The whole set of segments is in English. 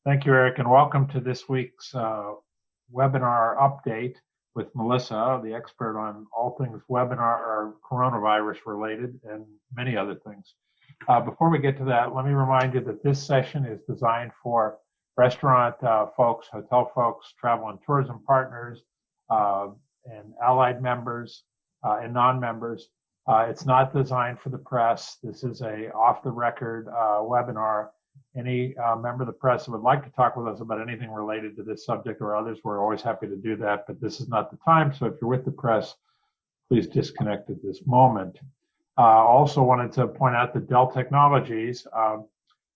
Thank you, Eric, and welcome to this week's webinar update with Melissa, the expert on all things webinar or coronavirus related and many other things. Before we get to that, let me remind you that this session is designed for restaurant folks, hotel folks, travel and tourism partners, and allied members and non-members. It's not designed for the press. This is a off-the-record webinar. Any member of the press who would like to talk with us about anything related to this subject or others, we're always happy to do that, but this is not the time. So if you're with the press, please disconnect at this moment. Also wanted to point out that Dell Technologies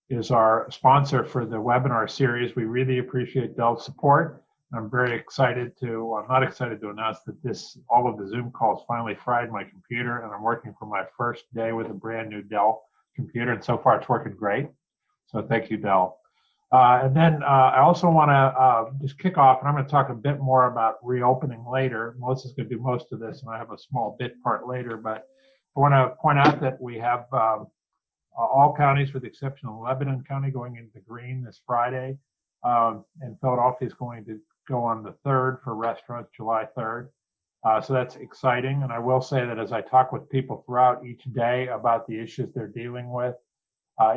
is our sponsor for the webinar series. We really appreciate Dell's support. I'm very excited to, well, I'm not excited to announce that all of the Zoom calls finally fried my computer, and I'm working for my first day with a brand new Dell computer, and so far it's working great. So thank you, Dell. And then I also want to just kick off, and I'm going to talk a bit more about reopening later. Melissa's going to do most of this, and I have a small bit part later. But I want to point out that we have all counties, with the exception of Lebanon County, going into green this Friday. And Philadelphia is going to go on the 3rd for restaurants, July 3rd. So that's exciting. And I will say that as I talk with people throughout each day about the issues they're dealing with,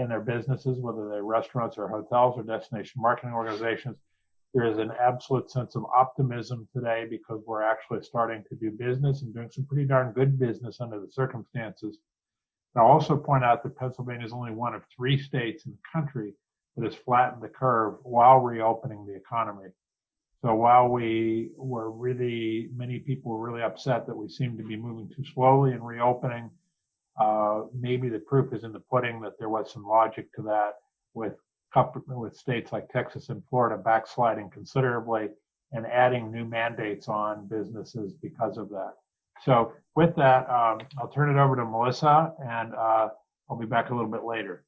in their businesses, whether they're restaurants or hotels or destination marketing organizations, there is an absolute sense of optimism today because we're actually starting to do business and doing some pretty darn good business under the circumstances. And I'll also point out that Pennsylvania is only one of 3 states in the country that has flattened the curve while reopening the economy. So while many people were really upset that we seem to be moving too slowly in reopening, maybe the proof is in the pudding that there was some logic to that with states like Texas and Florida backsliding considerably and adding new mandates on businesses because of that. So with that, I'll turn it over to Melissa, and I'll be back a little bit later.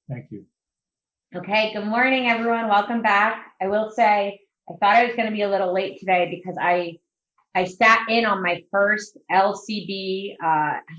Thank you. Okay, good morning, everyone. Welcome back. I will say I thought I was going to be a little late today because I sat in on my first LCB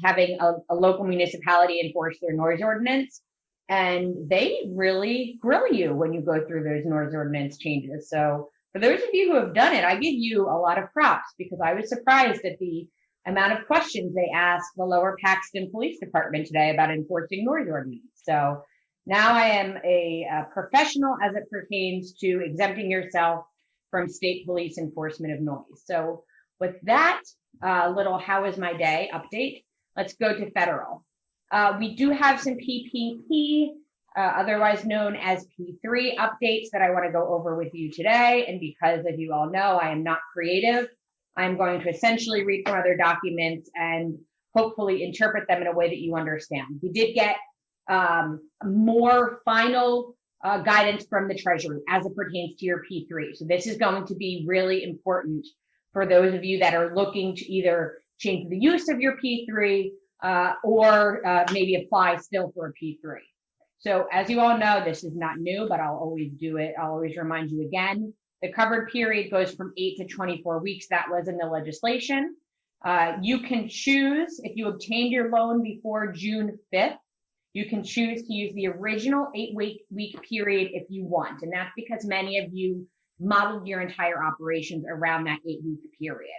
having a local municipality enforce their noise ordinance, and they really grill you when you go through those noise ordinance changes. So for those of you who have done it, I give you a lot of props because I was surprised at the amount of questions they asked the Lower Paxton Police Department today about enforcing noise ordinance. So now I am a professional as it pertains to exempting yourself from state police enforcement of noise. So with that little how is my day update, let's go to federal. We do have some PPP, otherwise known as P3 updates that I want to go over with you today. And because, as you all know, I am not creative, I'm going to essentially read from other documents and hopefully interpret them in a way that you understand. We did get more final guidance from the Treasury as it pertains to your P3. So this is going to be really important for those of you that are looking to either change the use of your P3 or maybe apply still for a P3. So as you all know, this is not new, but I'll always do it. I'll always remind you again. The covered period goes from 8 to 24 weeks. That was in the legislation. You can choose, if you obtained your loan before June 5th, you can choose to use the original 8-week period if you want. And that's because many of you modeled your entire operations around that 8-week period.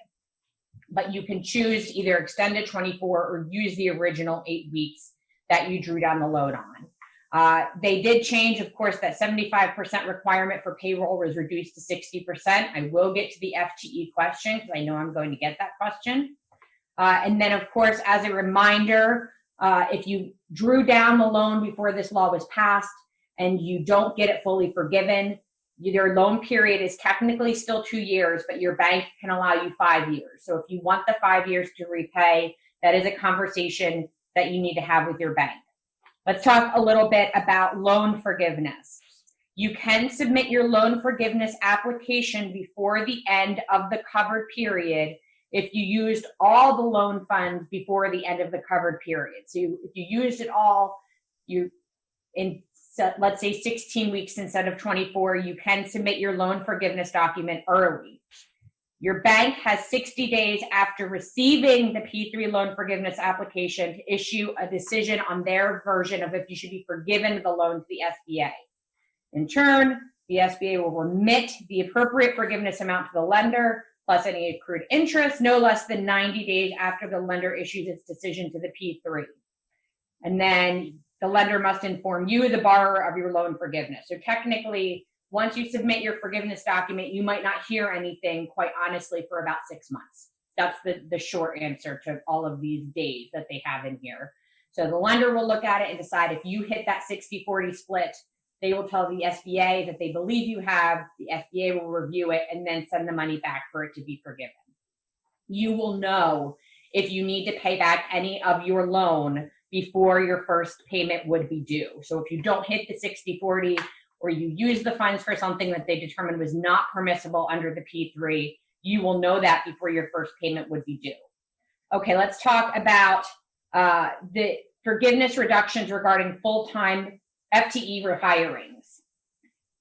But you can choose to either extend to 24 or use the original 8 weeks that you drew down the loan on. They did change, of course, that 75% requirement for payroll was reduced to 60%. I will get to the FTE question because I know I'm going to get that question. And then, of course, as a reminder, if you drew down the loan before this law was passed and you don't get it fully forgiven, your loan period is technically still 2 years, but your bank can allow you 5 years. So if you want the 5 years to repay, that is a conversation that you need to have with your bank. Let's talk a little bit about loan forgiveness. You can submit your loan forgiveness application before the end of the covered period if you used all the loan funds before the end of the covered period. So if you used it all, let's say 16 weeks instead of 24, you can submit your loan forgiveness document early. Your bank has 60 days after receiving the P3 loan forgiveness application to issue a decision on their version of if you should be forgiven the loan to the SBA. In turn, The SBA will remit the appropriate forgiveness amount to the lender, plus any accrued interest, no less than 90 days after the lender issues its decision to the P3. And then the lender must inform you, the borrower, of your loan forgiveness. So technically, once you submit your forgiveness document, you might not hear anything, quite honestly, for about 6 months. That's the short answer to all of these days that they have in here. So the lender will look at it and decide if you hit that 60-40 split. They will tell the SBA that they believe you have. The SBA will review it and then send the money back for it to be forgiven. You will know if you need to pay back any of your loan before your first payment would be due. So if you don't hit the 60-40 or you use the funds for something that they determined was not permissible under the P3, you will know that before your first payment would be due. Okay, let's talk about the forgiveness reductions regarding full-time FTE rehirings.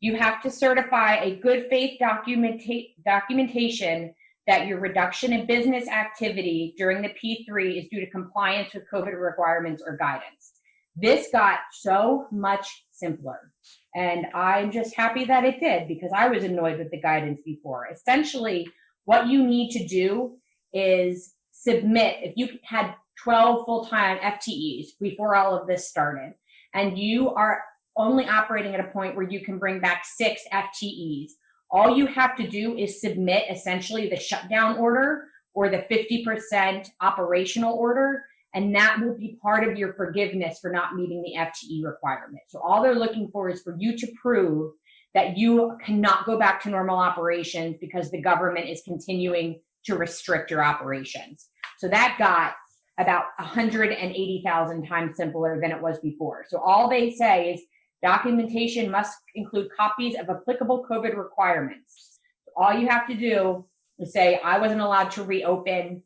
You have to certify a good faith documentation that your reduction in business activity during the P3 is due to compliance with COVID requirements or guidance. This got so much simpler, and I'm just happy that it did, because I was annoyed with the guidance before. Essentially, what you need to do is submit, if you had 12 full-time FTEs before all of this started, and you are only operating at a point where you can bring back 6 FTEs, all you have to do is submit essentially the shutdown order or the 50% operational order, and that will be part of your forgiveness for not meeting the FTE requirement. So all they're looking for is for you to prove that you cannot go back to normal operations because the government is continuing to restrict your operations. So that got about 180,000 times simpler than it was before. So all they say is documentation must include copies of applicable COVID requirements. So all you have to do is say, I wasn't allowed to reopen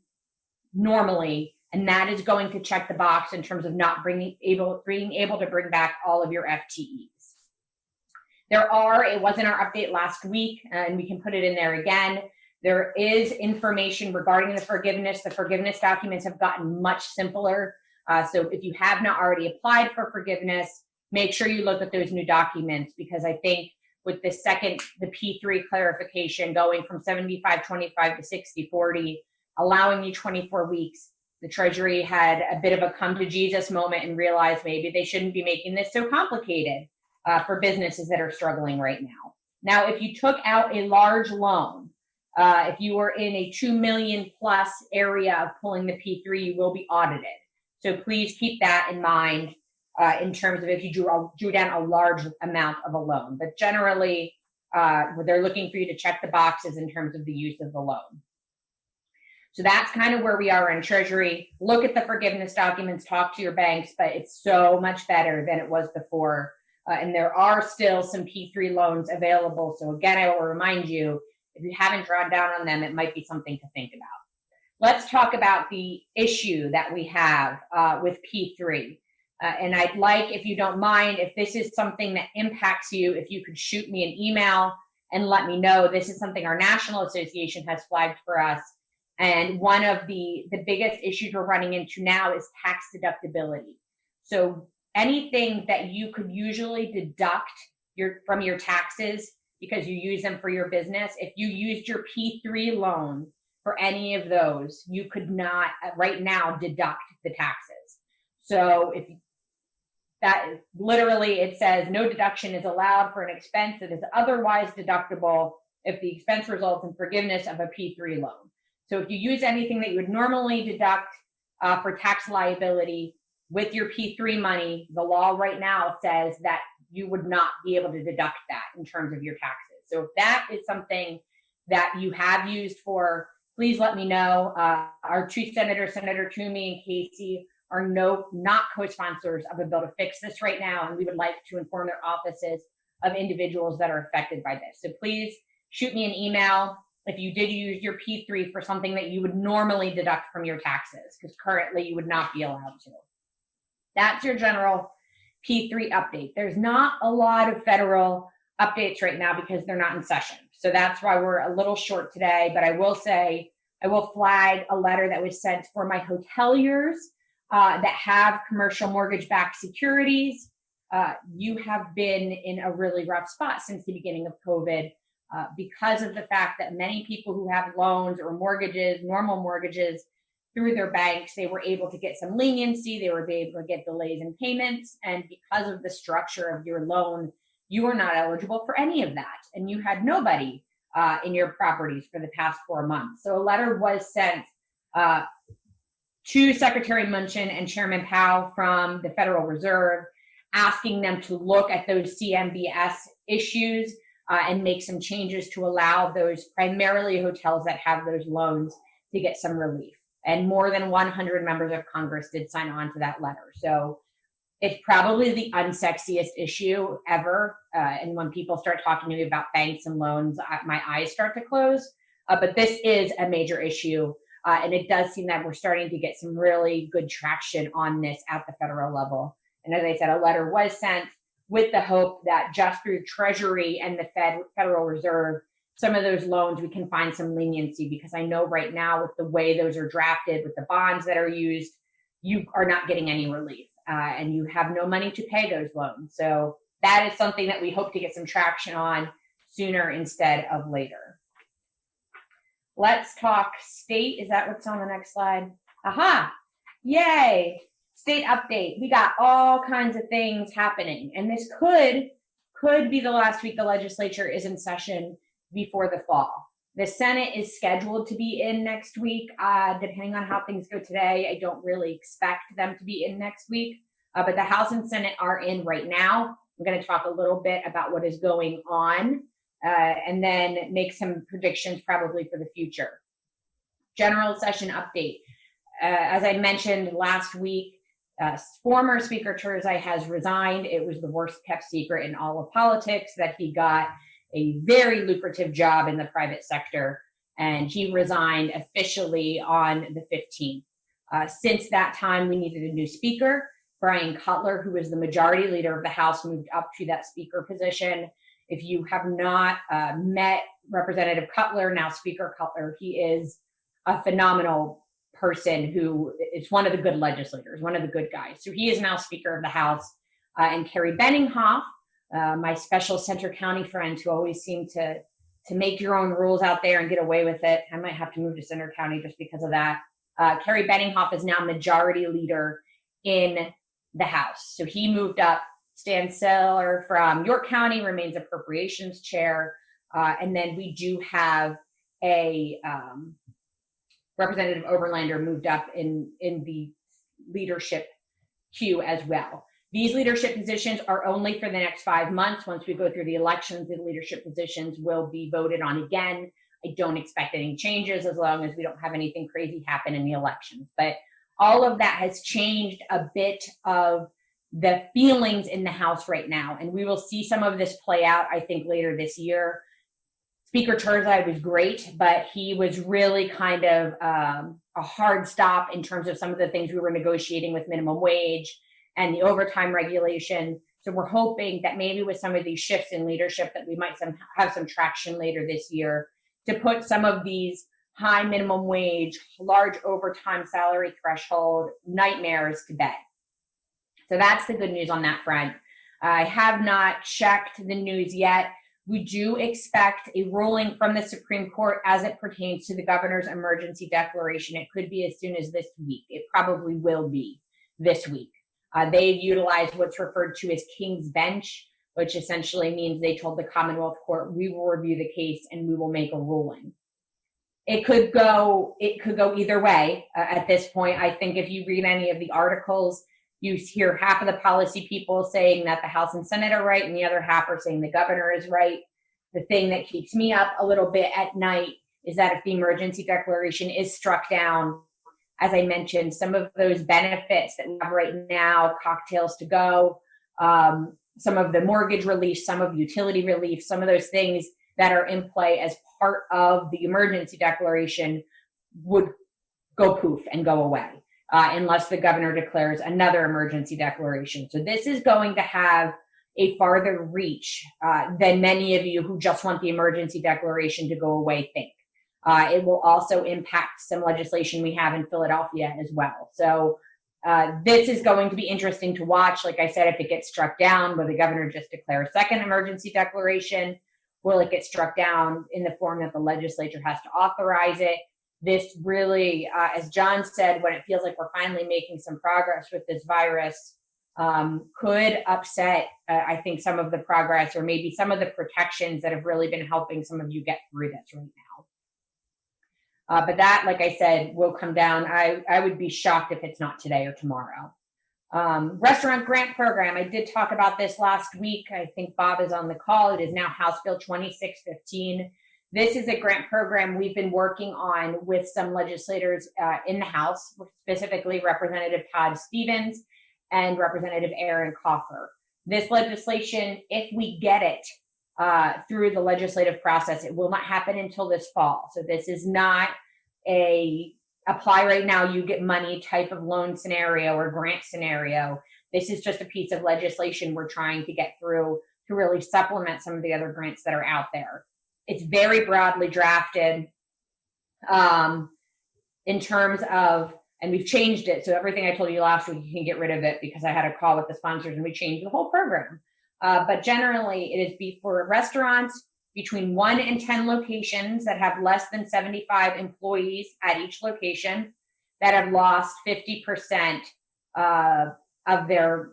normally, and that is going to check the box in terms of not being able to bring back all of your FTEs. It was in our update last week, and we can put it in there again. There is information regarding the forgiveness. The forgiveness documents have gotten much simpler. So if you have not already applied for forgiveness, make sure you look at those new documents, because I think with the P3 clarification going from 75-25 to 60-40, allowing you 24 weeks, the Treasury had a bit of a come to Jesus moment and realized maybe they shouldn't be making this so complicated for businesses that are struggling right now. Now, if you took out a large loan, if you were in a 2 million plus area of pulling the P3, you will be audited. So please keep that in mind in terms of if you drew down a large amount of a loan. But generally, they're looking for you to check the boxes in terms of the use of the loan. So that's kind of where we are in Treasury. Look at the forgiveness documents, talk to your banks, but it's so much better than it was before. And there are still some P3 loans available. So again, I will remind you, if you haven't drawn down on them, it might be something to think about. Let's talk about the issue that we have with P3. And I'd like, if you don't mind, if this is something that impacts you, if you could shoot me an email and let me know. This is something our National Association has flagged for us. And one of the biggest issues we're running into now is tax deductibility. So anything that you could usually deduct from your taxes because you use them for your business, if you used your P3 loan for any of those, you could not right now deduct the taxes. So if that literally, it says no deduction is allowed for an expense that is otherwise deductible if the expense results in forgiveness of a P3 loan. So if you use anything that you would normally deduct for tax liability with your P3 money, the law right now says that you would not be able to deduct that in terms of your taxes. So if that is something that you have used for, please let me know. Our two senators, Senator Toomey and Casey, are not co-sponsors of a bill to fix this right now, and we would like to inform their offices of individuals that are affected by this. So please shoot me an email if you did use your P3 for something that you would normally deduct from your taxes, because currently you would not be allowed to. That's your general P3 update. There's not a lot of federal updates right now because they're not in session. So that's why we're a little short today, but I will say, I will flag a letter that was sent for my hoteliers that have commercial mortgage-backed securities. you have been in a really rough spot since the beginning of COVID because of the fact that many people who have loans or mortgages, normal mortgages through their banks, they were able to get some leniency, they were able to get delays in payments, and because of the structure of your loan, you were not eligible for any of that, and you had nobody in your properties for the past 4 months. So a letter was sent to Secretary Mnuchin and Chairman Powell from the Federal Reserve, asking them to look at those CMBS issues and make some changes to allow those primarily hotels that have those loans to get some relief. And more than 100 members of Congress did sign on to that letter. So it's probably the unsexiest issue ever. And when people start talking to me about banks and loans, my eyes start to close. But this is a major issue. And it does seem that we're starting to get some really good traction on this at the federal level. And as I said, a letter was sent with the hope that just through Treasury and the Federal Reserve, some of those loans, we can find some leniency, because I know right now with the way those are drafted, with the bonds that are used, you are not getting any relief and you have no money to pay those loans. So that is something that we hope to get some traction on sooner instead of later. Let's talk state. Is that what's on the next slide? Aha, yay. State update. We got all kinds of things happening, and this could be the last week the legislature is in session before the fall. The Senate is scheduled to be in next week. Depending on how things go today, I don't really expect them to be in next week, but the House and Senate are in right now. I'm going to talk a little bit about what is going on and then make some predictions probably for the future. General session update. As I mentioned last week, former Speaker Turzai has resigned. It was the worst kept secret in all of politics that he got a very lucrative job in the private sector, and he resigned officially on the 15th. Since that time, we needed a new speaker. Brian Cutler, who is the majority leader of the House, moved up to that speaker position. If you have not met Representative Cutler, now Speaker Cutler, he is a phenomenal person who is one of the good legislators, one of the good guys. So he is now Speaker of the House. And Carrie Benninghoff, my special Center County friend who always seemed to make your own rules out there and get away with it. I might have to move to Center County just because of that. Carrie Benninghoff is now majority leader in the House. So he moved up. Stan Seller from York County remains appropriations chair. And then we do have a Representative Oberlander moved up in the leadership queue as well. These leadership positions are only for the next 5 months. Once we go through the elections, the leadership positions will be voted on again. I don't expect any changes as long as we don't have anything crazy happen in the elections. But all of that has changed a bit of the feelings in the House right now. And we will see some of this play out, I think, later this year. Speaker Turzai was great, but he was really kind of a hard stop in terms of some of the things we were negotiating with minimum wage and the overtime regulation. So we're hoping that maybe with some of these shifts in leadership that we might have some traction later this year to put some of these high minimum wage, large overtime salary threshold nightmares to bed. So that's the good news on that front. I have not checked the news yet. We do expect a ruling from the Supreme Court as it pertains to the governor's emergency declaration. It could be as soon as this week. It probably will be this week. They've utilized what's referred to as King's Bench, which essentially means they told the Commonwealth Court, we will review the case and we will make a ruling. It could go either way at this point. I think if you read any of the articles, you hear half of the policy people saying that the House and Senate are right, and the other half are saying the governor is right. The thing that keeps me up a little bit at night is that if the emergency declaration is struck down, as I mentioned, some of those benefits that we have right now, cocktails to go, some of the mortgage relief, some of utility relief, some of those things that are in play as part of the emergency declaration would go poof and go away. Unless the governor declares another emergency declaration. So this is going to have a farther reach than many of you who just want the emergency declaration to go away think. It will also impact some legislation we have in Philadelphia as well. So This is going to be interesting to watch. Like I said, if it gets struck down, will the governor just declare a second emergency declaration? Will it get struck down in the form that the legislature has to authorize it? This really, as John said, when it feels like we're finally making some progress with this virus, could upset, I think, some of the progress or maybe some of the protections that have really been helping some of you get through this right now. But that, like I said, will come down. I would be shocked if it's not today or tomorrow. Restaurant grant program. I did talk about this last week. I think Bob is on the call. It is now House Bill 2615. This is a grant program we've been working on with some legislators in the House, specifically Representative Todd Stevens and Representative Aaron Coffer. This legislation, if we get it through the legislative process, it will not happen until this fall. So this is not a apply right now, you get money type of loan scenario or grant scenario. This is just a piece of legislation we're trying to get through to really supplement some of the other grants that are out there. It's very broadly drafted in terms of, and we've changed it. So everything I told you last week, you can get rid of it because I had a call with the sponsors and we changed the whole program. But generally, it is for restaurants between 1 and 10 locations that have less than 75 employees at each location that have lost 50% of their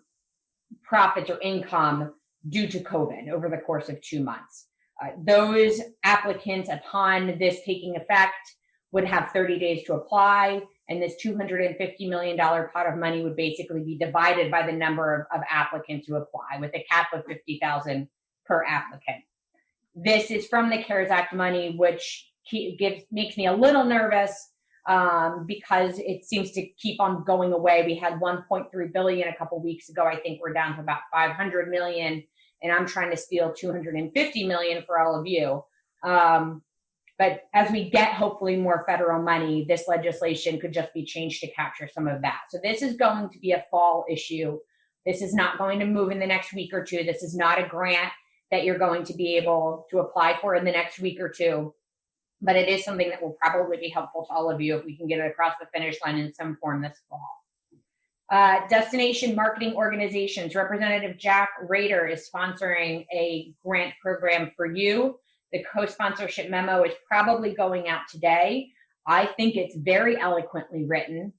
profits or income due to COVID over the course of 2 months. Those applicants, upon this taking effect, would have 30 days to apply, and this $250 million pot of money would basically be divided by the number of applicants who apply, with a cap of $50,000 per applicant. This is from the CARES Act money, which makes me a little nervous because it seems to keep on going away. We had $1.3 billion a couple weeks ago. I think we're down to about $500 million, and I'm trying to steal $250 million for all of you. But as we get hopefully more federal money, this legislation could just be changed to capture some of that. So this is going to be a fall issue. This is not going to move in the next week or two. This is not a grant that you're going to be able to apply for in the next week or two. But it is something that will probably be helpful to all of you if we can get it across the finish line in some form this fall. Destination marketing organizations. Representative Jack Rader is sponsoring a grant program for you. The co-sponsorship memo is probably going out today. I think it's very eloquently written,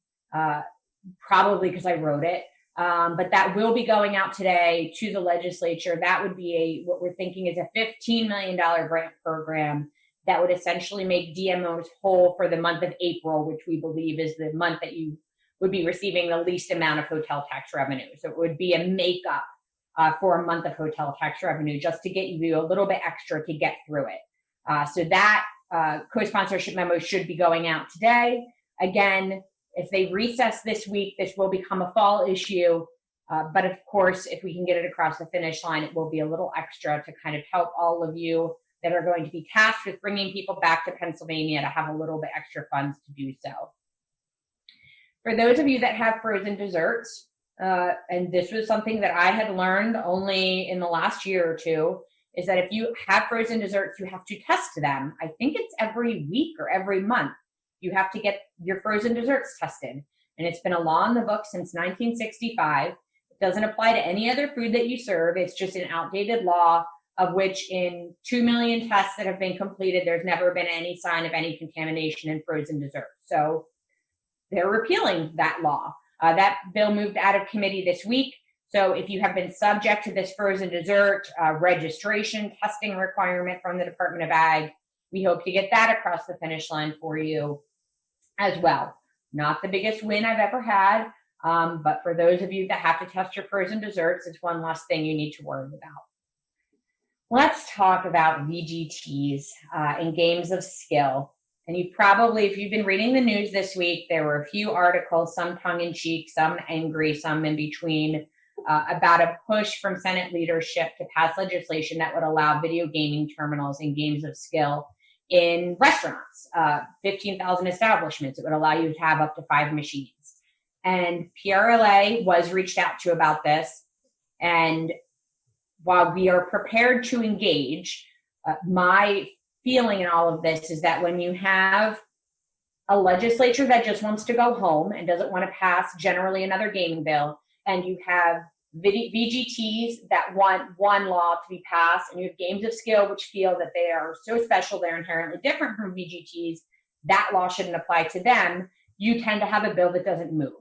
probably because I wrote it. But that will be going out today to the legislature. That would be what we're thinking is a $15 million grant program that would essentially make DMOs whole for the month of April, which we believe is the month that you would be receiving the least amount of hotel tax revenue. So it would be a makeup for a month of hotel tax revenue, just to get you a little bit extra to get through it. So that co-sponsorship memo should be going out today. Again, if they recess this week, this will become a fall issue. But of course, if we can get it across the finish line, it will be a little extra to kind of help all of you that are going to be tasked with bringing people back to Pennsylvania to have a little bit extra funds to do so. For those of you that have frozen desserts, and this was something that I had learned only in the last year or two, is that if you have frozen desserts, you have to test them. I think it's every week or every month. You have to get your frozen desserts tested. And it's been a law in the book since 1965. It doesn't apply to any other food that you serve. It's just an outdated law of which in 2 million tests that have been completed, there's never been any sign of any contamination in frozen desserts. So they're repealing that law. That bill moved out of committee this week. So if you have been subject to this frozen dessert registration testing requirement from the Department of Ag, we hope to get that across the finish line for you as well. Not the biggest win I've ever had, but for those of you that have to test your frozen desserts, it's one less thing you need to worry about. Let's talk about VGTs and games of skill. And you probably, if you've been reading the news this week, there were a few articles, some tongue-in-cheek, some angry, some in between, about a push from Senate leadership to pass legislation that would allow video gaming terminals and games of skill in restaurants, 15,000 establishments. It would allow you to have up to 5 machines. And PRLA was reached out to about this. And while we are prepared to engage, my feeling in all of this is that when you have a legislature that just wants to go home and doesn't want to pass generally another gaming bill, and you have VGTs that want one law to be passed, and you have games of skill which feel that they are so special, they're inherently different from VGTs, that law shouldn't apply to them. You tend to have a bill that doesn't move,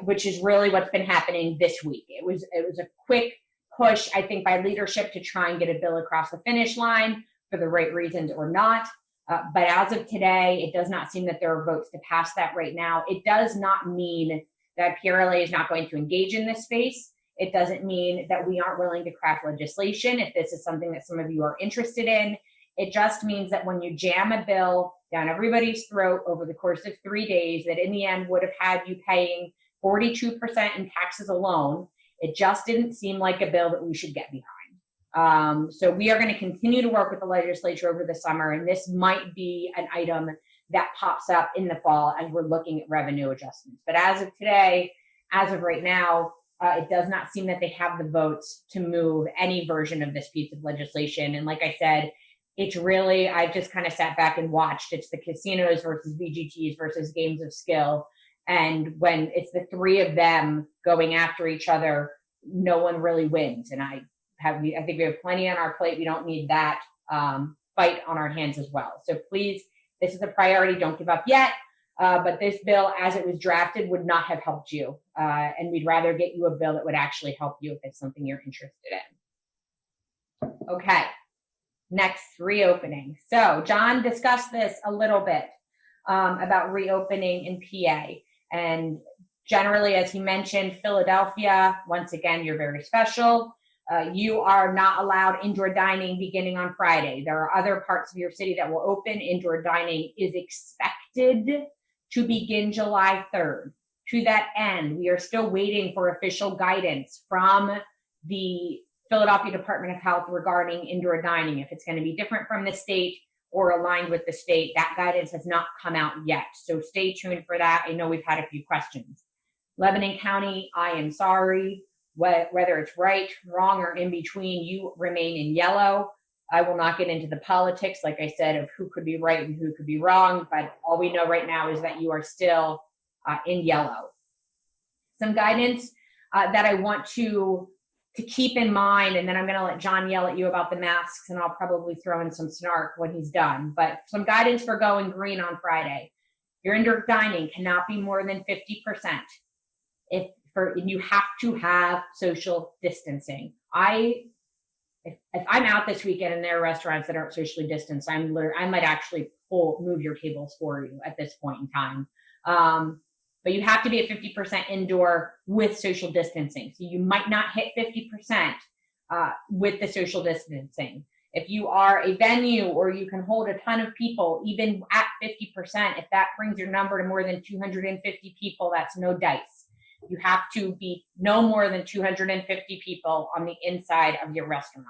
which is really what's been happening this week. It was a quick push, I think, by leadership to try and get a bill across the finish line for the right reasons or not. But as of today, it does not seem that there are votes to pass that right now. It does not mean that PRLA is not going to engage in this space. It doesn't mean that we aren't willing to craft legislation if this is something that some of you are interested in. It just means that when you jam a bill down everybody's throat over the course of 3 days, that in the end would have had you paying 42% in taxes alone, it just didn't seem like a bill that we should get behind. So we are going to continue to work with the legislature over the summer, and this might be an item that pops up in the fall as we're looking at revenue adjustments. But as of today, as of right now, it does not seem that they have the votes to move any version of this piece of legislation. And like I said, it's really, I've just kind of sat back and watched. It's the casinos versus VGTs versus games of skill. And when it's the three of them going after each other, no one really wins. And I think we have plenty on our plate. We don't need that fight on our hands as well. So please, this is a priority. Don't give up yet. But this bill, as it was drafted, would not have helped you. And we'd rather get you a bill that would actually help you if it's something you're interested in. Okay, next, reopening. So John discussed this a little bit about reopening in PA. And generally, as he mentioned, Philadelphia, once again, you're very special. You are not allowed indoor dining beginning on Friday. There are other parts of your city that will open. Indoor dining is expected to begin July 3rd. To that end, we are still waiting for official guidance from the Philadelphia Department of Health regarding indoor dining. If it's going to be different from the state or aligned with the state, that guidance has not come out yet. So stay tuned for that. I know we've had a few questions. Lebanon County, I am sorry. Whether it's right, wrong, or in between, you remain in yellow. I will not get into the politics, like I said, of who could be right and who could be wrong, but all we know right now is that you are still in yellow. Some guidance that I want to keep in mind, and then I'm going to let John yell at you about the masks, and I'll probably throw in some snark when he's done, but some guidance for going green on Friday. Your indoor dining cannot be more than 50%. You have to have social distancing. If I'm out this weekend and there are restaurants that aren't socially distanced, I might actually move your tables for you at this point in time. But you have to be at 50% indoor with social distancing. So you might not hit 50% with the social distancing. If you are a venue or you can hold a ton of people, even at 50%, if that brings your number to more than 250 people, that's no dice. You have to be no more than 250 people on the inside of your restaurant.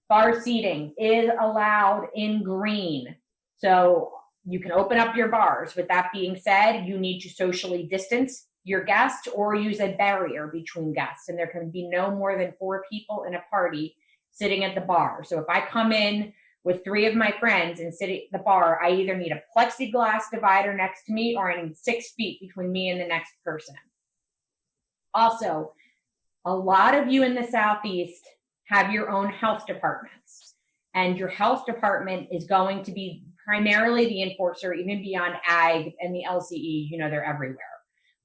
Bar seating is allowed in green. So you can open up your bars. With that being said, you need to socially distance your guests or use a barrier between guests. And there can be no more than 4 people in a party sitting at the bar. So if I come in with 3 of my friends and sit at the bar, I either need a plexiglass divider next to me or I need 6 feet between me and the next person. Also, a lot of you in the Southeast have your own health departments, and your health department is going to be primarily the enforcer, even beyond ag and the LCE, they're everywhere.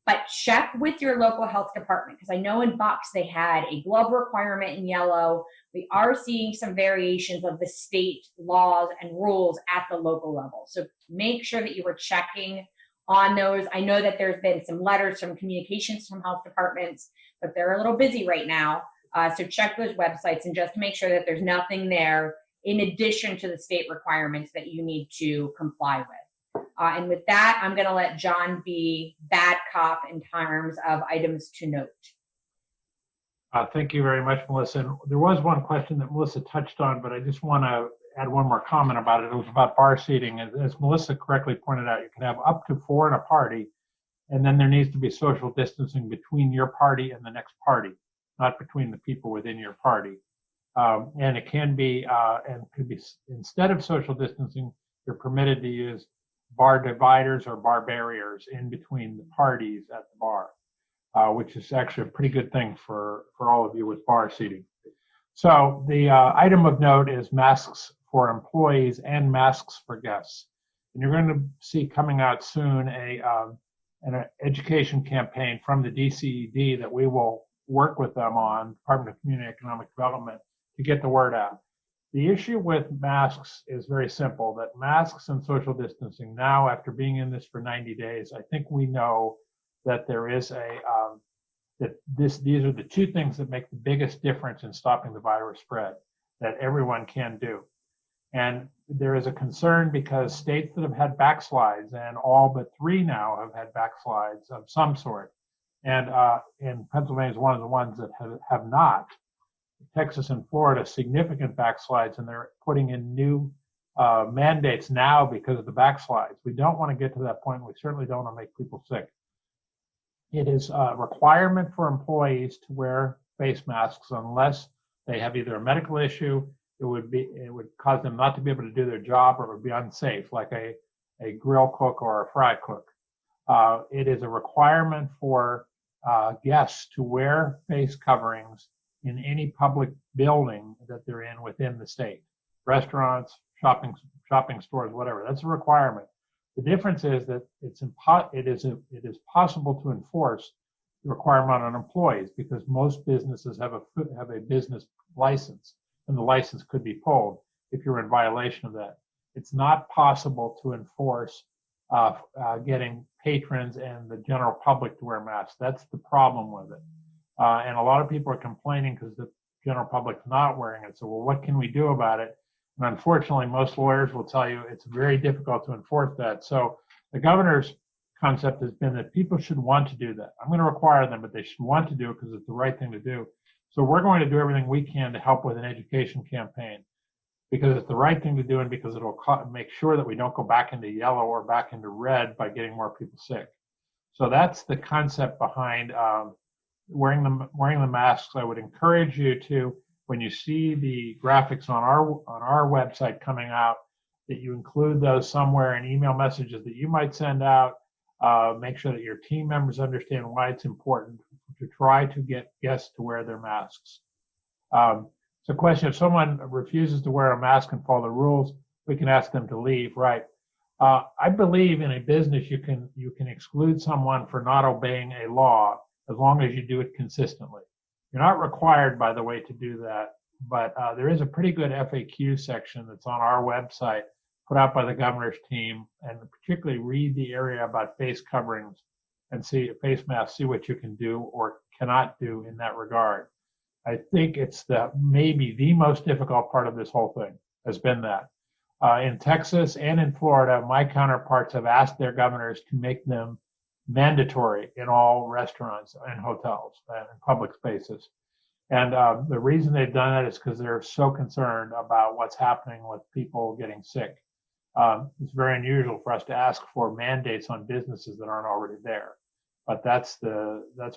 But check with your local health department, because I know in Bucks they had a glove requirement in yellow. We are seeing some variations of the state laws and rules at the local level. So make sure that you are checking on those. I know that there's been some letters from communications from health departments, but they're a little busy right now. So check those websites and just make sure that there's nothing there in addition to the state requirements that you need to comply with. And with that, I'm going to let John be bad cop in terms of items to note. Thank you very much, Melissa. And there was one question that Melissa touched on, but I just want to add one more comment about it. It was about bar seating. As Melissa correctly pointed out, you can have up to 4 in a party, and then there needs to be social distancing between your party and the next party, not between the people within your party. And it can be, instead of social distancing, you're permitted to use bar dividers or bar barriers in between the parties at the bar, which is actually a pretty good thing for all of you with bar seating. So the item of note is masks for employees and masks for guests. And you're going to see coming out soon an education campaign from the DCED that we will work with them on, Department of Community and Economic Development, to get the word out. The issue with masks is very simple, that masks and social distancing now, after being in this for 90 days, I think we know that there is these are the two things that make the biggest difference in stopping the virus spread that everyone can do. And there is a concern because states that have had backslides, and all but 3 now have had backslides of some sort, and Pennsylvania is one of the ones that have not. Texas and Florida, significant backslides, and they're putting in new mandates now because of the backslides. We don't want to get to that point. We certainly don't want to make people sick. It is a requirement for employees to wear face masks unless they have either a medical issue, it would cause them not to be able to do their job, or it would be unsafe, like a grill cook or a fry cook. It is a requirement for guests to wear face coverings in any public building that they're in within the state, restaurants, shopping stores, whatever. That's a requirement. The difference is that it is possible to enforce the requirement on employees because most businesses have a business license, and the license could be pulled if you're in violation of that. It's not possible to enforce getting patrons and the general public to wear masks. That's the problem with it. And a lot of people are complaining because the general public's not wearing it. So, well, what can we do about it? And unfortunately, most lawyers will tell you it's very difficult to enforce that. So the governor's concept has been that people should want to do that. I'm going to require them, but they should want to do it because it's the right thing to do. So we're going to do everything we can to help with an education campaign because it's the right thing to do and because it'll make sure that we don't go back into yellow or back into red by getting more people sick. So that's the concept behind wearing the masks. I would encourage you to, when you see the graphics on our website coming out, that you include those somewhere in email messages that you might send out. Make sure that your team members understand why it's important to try to get guests to wear their masks. It's a question: if someone refuses to wear a mask and follow the rules, we can ask them to leave, right? I believe in a business you can exclude someone for not obeying a law as long as you do it consistently. You're not required, by the way, to do that, but there is a pretty good FAQ section that's on our website, put out by the governor's team, and particularly read the area about face coverings and face masks, see what you can do or cannot do in that regard. I think it's maybe the most difficult part of this whole thing has been that. In Texas and in Florida, my counterparts have asked their governors to make them mandatory in all restaurants and hotels and public spaces. And the reason they've done that is because they're so concerned about what's happening with people getting sick. It's very unusual for us to ask for mandates on businesses that aren't already there. But that's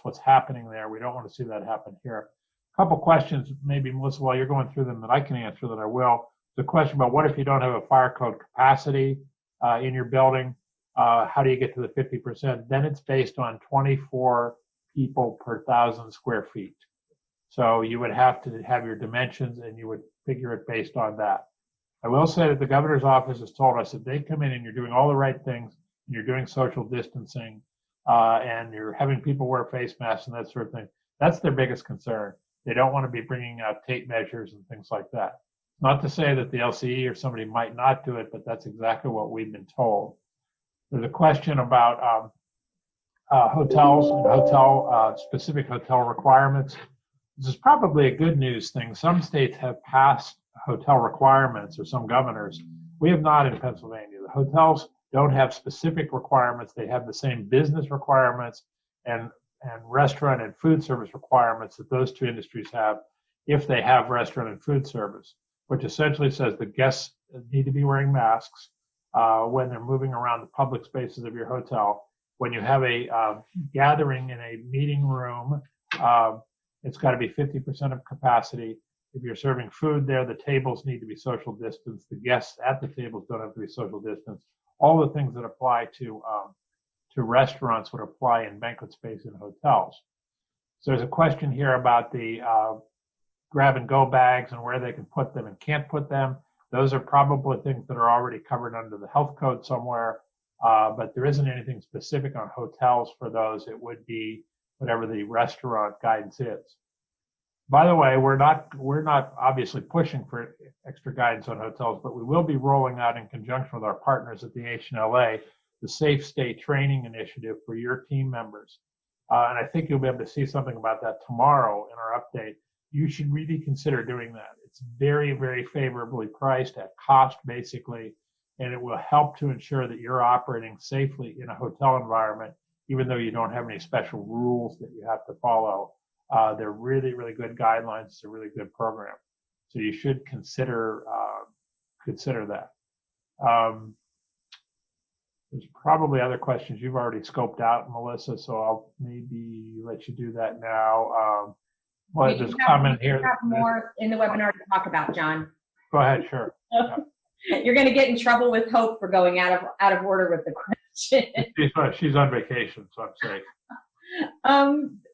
what's happening there. We don't want to see that happen here. A couple questions, maybe, Melissa, while you're going through them that I can answer that I will. The question about what if you don't have a fire code capacity in your building? How do you get to the 50%? Then it's based on 24 people per 1,000 square feet. So you would have to have your dimensions and you would figure it based on that. I will say that the governor's office has told us that they come in and you're doing all the right things, and you're doing social distancing, and you're having people wear face masks and that sort of thing. That's their biggest concern. They don't want to be bringing out tape measures and things like that. Not to say that the LCE or somebody might not do it, but that's exactly what we've been told. There's a question about hotels and specific hotel requirements. This is probably a good news thing. Some states have passed hotel requirements, or some governors. We have not in Pennsylvania. The hotels don't have specific requirements. They have the same business requirements and restaurant and food service requirements that those two industries have if they have restaurant and food service, which essentially says the guests need to be wearing masks when they're moving around the public spaces of your hotel. When you have a gathering in a meeting room, it's got to be 50% of capacity. If you're serving food there, the tables need to be social distance. The guests at the tables don't have to be social distance. all the things that apply to restaurants would apply in banquet space and hotels. So there's a question here about the grab and go bags and where they can put them and can't put them. Those are probably things that are already covered under the health code somewhere, but there isn't anything specific on hotels for those. It would be whatever the restaurant guidance is. By the way, we're not obviously pushing for extra guidance on hotels, but we will be rolling out in conjunction with our partners at the HNLA the Safe Stay Training Initiative for your team members. And I think you'll be able to see something about that tomorrow in our update. You should really consider doing that. It's very, very favorably priced at cost, basically, and it will help to ensure that you're operating safely in a hotel environment, even though you don't have any special rules that you have to follow. They're really, really good guidelines. It's a really good program. So you should consider that. There's probably other questions you've already scoped out, Melissa, so I'll maybe let you do that now. Well, there's a comment here. We have more in the webinar to talk about, John. Go ahead, sure. You're going to get in trouble with Hope for going out of order with the question. She's on vacation, so I'm safe.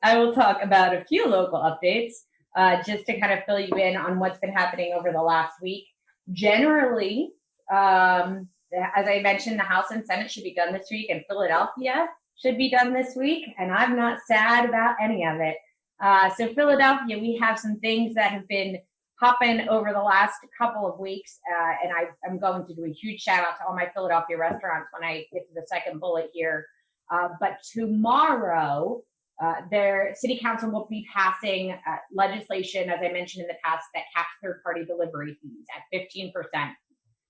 I will talk about a few local updates, just to kind of fill you in on what's been happening over the last week. Generally, as I mentioned, the House and Senate should be done this week, and Philadelphia should be done this week, and I'm not sad about any of it. So Philadelphia, we have some things that have been popping over the last couple of weeks, and I'm going to do a huge shout out to all my Philadelphia restaurants when I get to the second bullet here. But tomorrow, their city council will be passing legislation, as I mentioned in the past, that caps third-party delivery fees at 15%.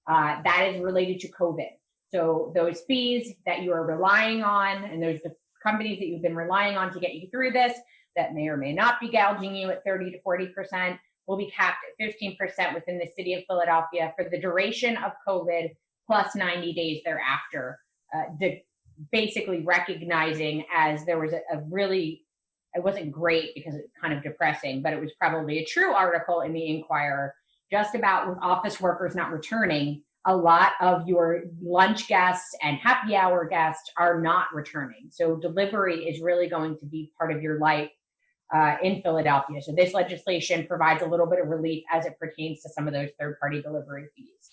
That is related to COVID. So those fees that you are relying on, and there's the companies that you've been relying on to get you through this, that may or may not be gouging you at 30 to 40%, will be capped at 15% within the city of Philadelphia for the duration of COVID plus 90 days thereafter. Basically recognizing, as there was a really, it wasn't great because it's kind of depressing, but it was probably a true article in the Inquirer just about with office workers not returning. A lot of your lunch guests and happy hour guests are not returning. So delivery is really going to be part of your life in Philadelphia. So this legislation provides a little bit of relief as it pertains to some of those third-party delivery fees.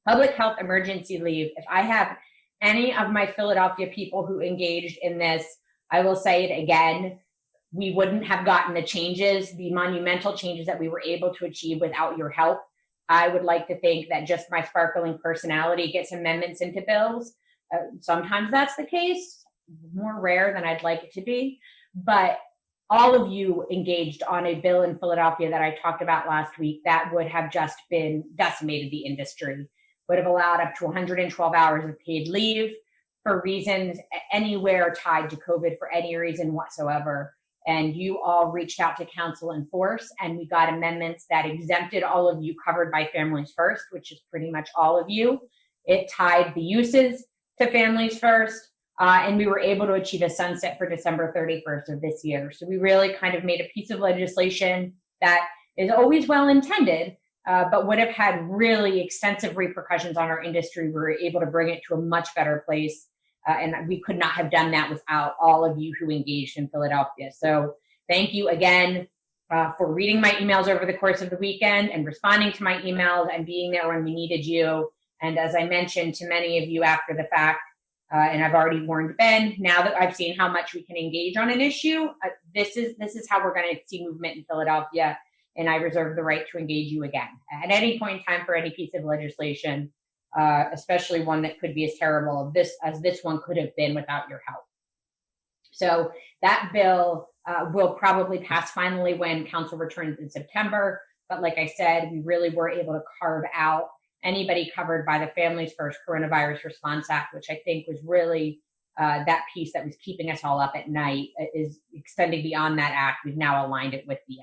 Public health emergency leave. If I have any of my Philadelphia people who engaged in this, I will say it again, we wouldn't have gotten the changes, the monumental changes that we were able to achieve without your help. I would like to think that just my sparkling personality gets amendments into bills. Sometimes that's the case, more rare than I'd like it to be, but all of you engaged on a bill in Philadelphia that I talked about last week that would have just been decimated the industry, would have allowed up to 112 hours of paid leave for reasons anywhere tied to COVID for any reason whatsoever. And you all reached out to council in force, and we got amendments that exempted all of you covered by Families First, which is pretty much all of you. It tied the uses to Families First, and we were able to achieve a sunset for December 31st of this year. So we really kind of made a piece of legislation that is always well intended, but would have had really extensive repercussions on our industry. We were able to bring it to a much better place. And we could not have done that without all of you who engaged in Philadelphia. So thank you again for reading my emails over the course of the weekend and responding to my emails and being there when we needed you. And as I mentioned to many of you after the fact, and I've already warned Ben, now that I've seen how much we can engage on an issue, this is how we're going to see movement in Philadelphia. And I reserve the right to engage you again at any point in time for any piece of legislation. Especially one that could be as terrible as this one could have been without your help. So that bill will probably pass finally when council returns in September. But like I said, we really were able to carve out anybody covered by the Families First Coronavirus Response Act, which I think was really that piece that was keeping us all up at night, is extending beyond that act. We've now aligned it with the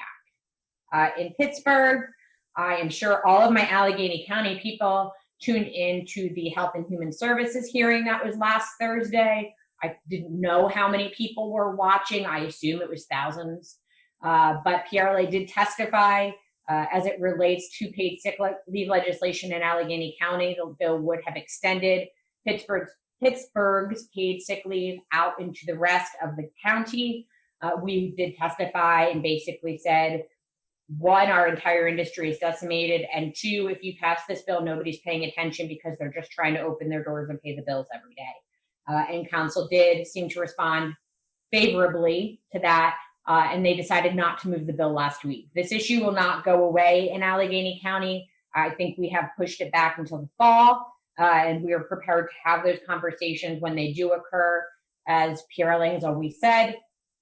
act. In Pittsburgh, I am sure all of my Allegheny County people tuned into the Health and Human Services hearing that was last Thursday. I didn't know how many people were watching. I assume it was thousands. But PRLA did testify as it relates to paid sick leave legislation in Allegheny County. The bill would have extended Pittsburgh's paid sick leave out into the rest of the county. We did testify and basically said, one, our entire industry is decimated, and two, if you pass this bill, nobody's paying attention because they're just trying to open their doors and pay the bills every day. And council did seem to respond favorably to that, and they decided not to move the bill last week. This issue will not go away in Allegheny County. I think we have pushed it back until the fall, and we are prepared to have those conversations when they do occur. As PRLA has always said,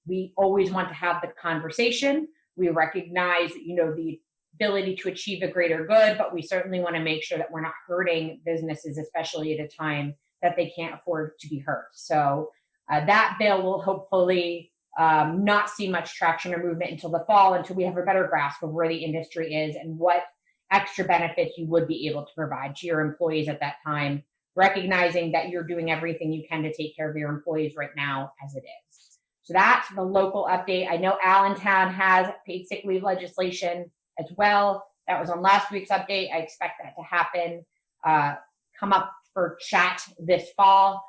we always want to have the conversation. We recognize, the ability to achieve a greater good, but we certainly want to make sure that we're not hurting businesses, especially at a time that they can't afford to be hurt. So that bill will hopefully not see much traction or movement until the fall, until we have a better grasp of where the industry is and what extra benefits you would be able to provide to your employees at that time, recognizing that you're doing everything you can to take care of your employees right now as it is. So that's the local update. I know Allentown has paid sick leave legislation as well. That was on last week's update. I expect that to happen, come up for chat this fall.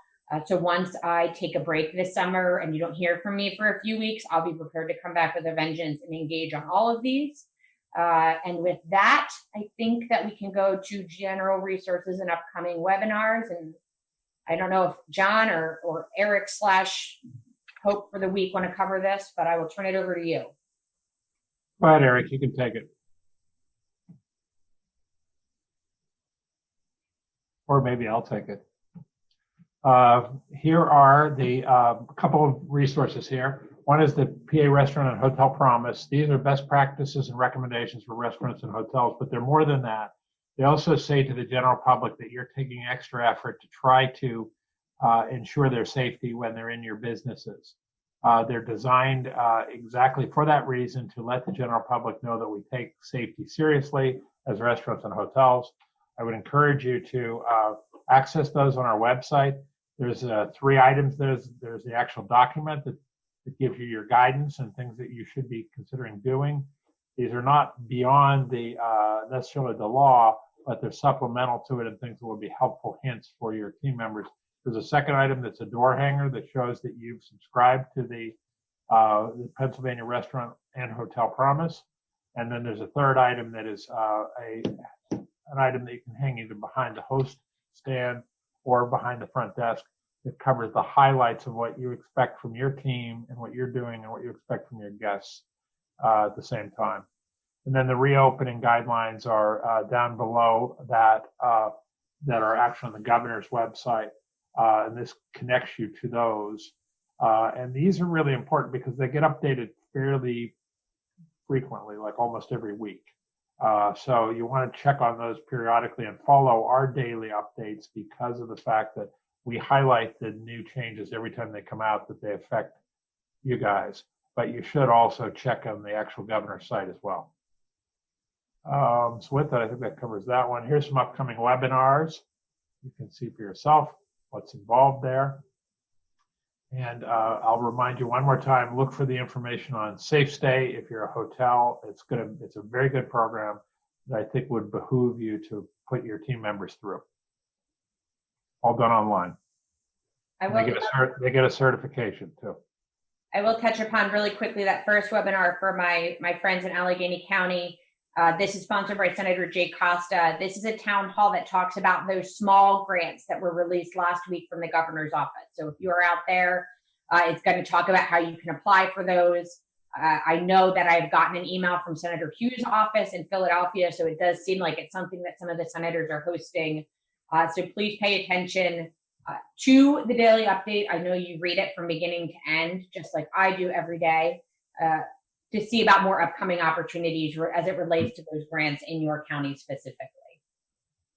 So once I take a break this summer and you don't hear from me for a few weeks, I'll be prepared to come back with a vengeance and engage on all of these. And with that, I think that we can go to general resources and upcoming webinars. And I don't know if John or Eric / Hope for the week want to cover this, but I will turn it over to you. Go ahead, Eric, you can take it. Or maybe I'll take it. Here are the couple of resources here. One is the PA Restaurant and Hotel Promise. These are best practices and recommendations for restaurants and hotels, but they're more than that. They also say to the general public that you're taking extra effort to try to ensure their safety when they're in your businesses. They're designed exactly for that reason, to let the general public know that we take safety seriously as restaurants and hotels. I would encourage you to access those on our website. There's 3 items. There's the actual document that gives you your guidance and things that you should be considering doing. These are not beyond the necessarily the law, but they're supplemental to it and things that will be helpful hints for your team members. There's a second item that's a door hanger that shows that you've subscribed to the Pennsylvania Restaurant and Hotel Promise. And then there's a third item that is an item that you can hang either behind the host stand or behind the front desk that covers the highlights of what you expect from your team and what you're doing and what you expect from your guests at the same time. And then the reopening guidelines are down below that are actually on the governor's website. And this connects you to those. And these are really important because they get updated fairly frequently, like almost every week. So you want to check on those periodically and follow our daily updates because of the fact that we highlight the new changes every time they come out that they affect you guys. But you should also check on the actual governor's site as well. So with that, I think that covers that one. Here's some upcoming webinars. You can see for yourself what's involved there. And I'll remind you one more time, look for the information on Safe Stay if you're a hotel. It's a very good program that I think would behoove you to put your team members through. All done online. They get a certification too. I will touch upon really quickly that first webinar for my friends in Allegheny County. This is sponsored by Senator Jay Costa. This is a town hall that talks about those small grants that were released last week from the governor's office. So if you're out there, it's going to talk about how you can apply for those. I know that I've gotten an email from Senator Hughes' office in Philadelphia, so it does seem like it's something that some of the senators are hosting. So please pay attention to the daily update. I know you read it from beginning to end, just like I do every day, to see about more upcoming opportunities as it relates to those grants in your county specifically.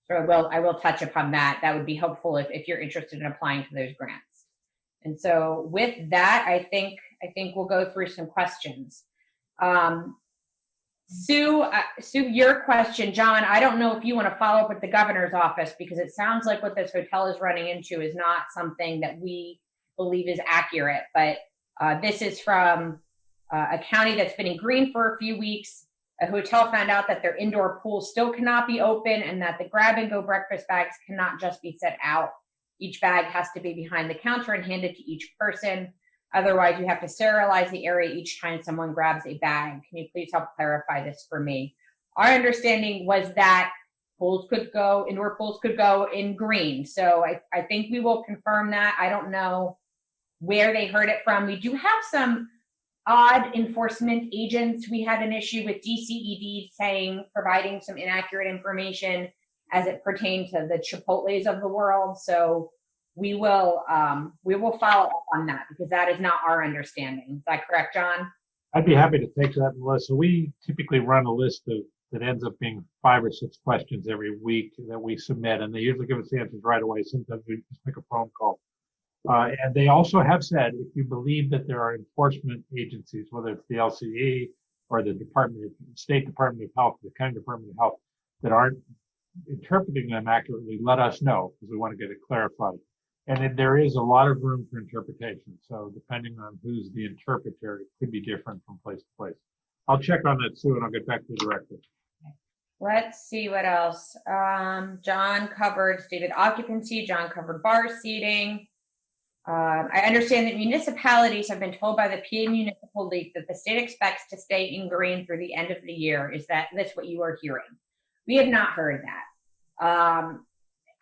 So I will touch upon that. That would be helpful if you're interested in applying for those grants. And so with that, I think we'll go through some questions. Sue, your question, John, I don't know if you want to follow up with the governor's office because it sounds like what this hotel is running into is not something that we believe is accurate, but this is from a county that's been in green for a few weeks. A hotel found out that their indoor pool still cannot be open and that the grab and go breakfast bags cannot just be set out Each bag has to be behind the counter and handed to each person. Otherwise, you have to sterilize the area each time someone grabs a bag. Can you please help clarify this for me? Our understanding was that indoor pools could go in green. So I think we will confirm that. I don't know where they heard it from. We do have some odd enforcement agents. We had an issue with DCED providing some inaccurate information as it pertained to the Chipotles of the world. So we will follow up on that because that is not our understanding. Is that correct, John? I'd be happy to take that, Melissa. We typically run a list that ends up being 5 or 6 questions every week that we submit, and they usually give us the answers right away. Sometimes we just make a phone call. And they also have said, if you believe that there are enforcement agencies, whether it's the LCE or the State Department of Health, the County Department of Health, that aren't interpreting them accurately, let us know because we want to get it clarified. And there is a lot of room for interpretation. So depending on who's the interpreter, it could be different from place to place. I'll check on that, Sue, and I'll get back to the director. Let's see what else. John covered stated occupancy. John covered bar seating. I understand that municipalities have been told by the PA Municipal League that the state expects to stay in green through the end of the year. Is that's what you are hearing? We have not heard that.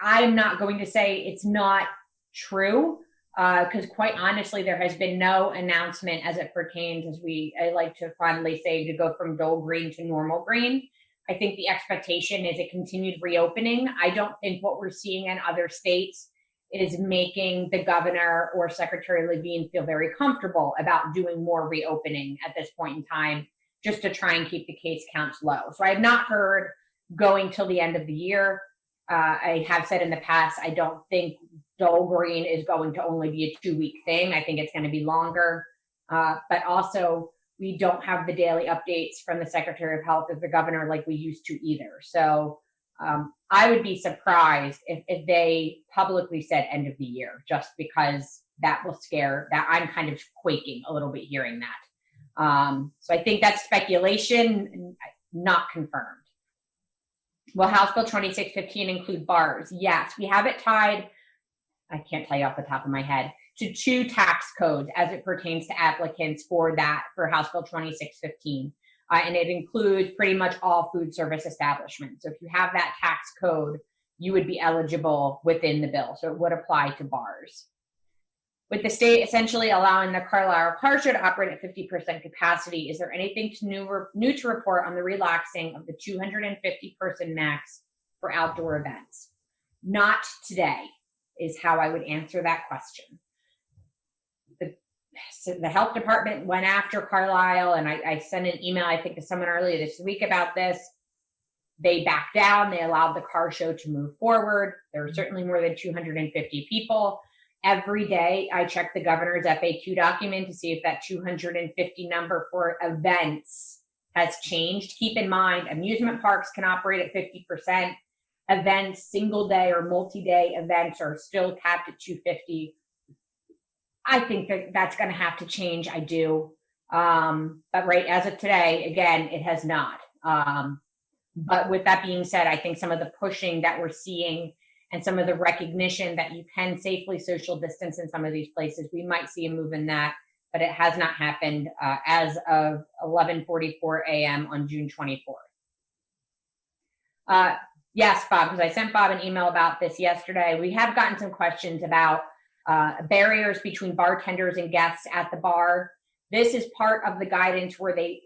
I'm not going to say it's not true, because quite honestly, there has been no announcement as it pertains, I like to fondly say, to go from dull green to normal green. I think the expectation is a continued reopening. I don't think what we're seeing in other states is making the governor or Secretary Levine feel very comfortable about doing more reopening at this point in time, just to try and keep the case counts low. So I have not heard going till the end of the year. I have said in the past, I don't think dull green is going to only be a 2-week thing. I think it's going to be longer. But also, we don't have the daily updates from the Secretary of Health or the governor like we used to either. So I would be surprised if they publicly said end of the year, just because that will scare that. I'm kind of quaking a little bit hearing that. So I think that's speculation, not confirmed. Will House Bill 2615 include bars? Yes, we have it tied, I can't tell you off the top of my head, to 2 tax codes as it pertains to applicants for House Bill 2615. And it includes pretty much all food service establishments. So if you have that tax code, you would be eligible within the bill. So it would apply to bars. With the state essentially allowing the Carlisle car show to operate at 50% capacity, is there anything new to report on the relaxing of the 250-person max for outdoor events? Not today is how I would answer that question. The health department went after Carlisle, and I sent an email, I think, to someone earlier this week about this. They backed down. They allowed the car show to move forward. There are certainly more than 250 people. Every day, I check the governor's FAQ document to see if that 250 number for events has changed. Keep in mind, amusement parks can operate at 50%. Events, single day or multi-day events are still capped at 250. I think that's going to have to change. I do. But right as of today, again, it has not. But with that being said, I think some of the pushing that we're seeing and some of the recognition that you can safely social distance in some of these places, we might see a move in that, but it has not happened as of 11:44 a.m. on June 24th. Yes, Bob, because I sent Bob an email about this yesterday. We have gotten some questions about barriers between bartenders and guests at the bar. This is part of the guidance where they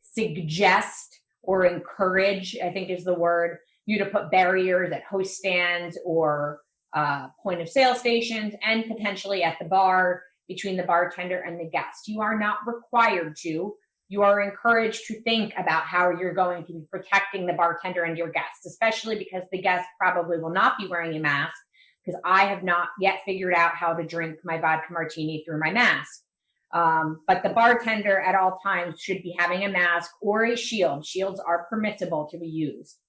suggest or encourage, I think is the word, you to put barriers at host stands or point of sale stations and potentially at the bar between the bartender and the guest. You are not required to. You are encouraged to think about how you're going to be protecting the bartender and your guests, especially because the guest probably will not be wearing a mask, because I have not yet figured out how to drink my vodka martini through my mask. But the bartender at all times should be having a mask or a shield. Shields are permissible to be used.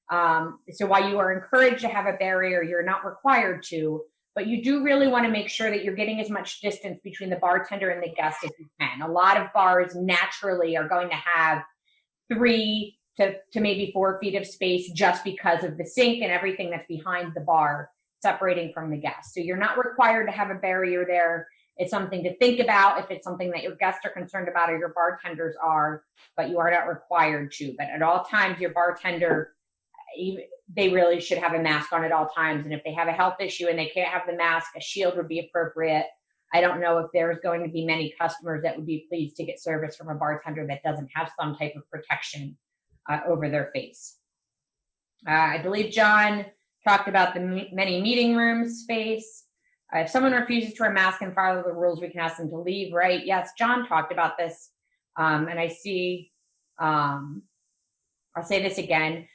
So while you are encouraged to have a barrier, you're not required to, but you do really want to make sure that you're getting as much distance between the bartender and the guest as you can. A lot of bars naturally are going to have 3 to maybe 4 feet of space just because of the sink and everything that's behind the bar. separating from the guests. So you're not required to have a barrier there. It's something to think about if it's something that your guests are concerned about or your bartenders are, but you are not required to. But at all times, your bartender, they really should have a mask on at all times. And if they have a health issue and they can't have the mask, a shield would be appropriate. I don't know if there's going to be many customers that would be pleased to get service from a bartender that doesn't have some type of protection over their face. I believe John talked about the many meeting room space. If someone refuses to wear a mask and follow the rules, we can ask them to leave, right? Yes, John talked about this. And I see, I'll say this again.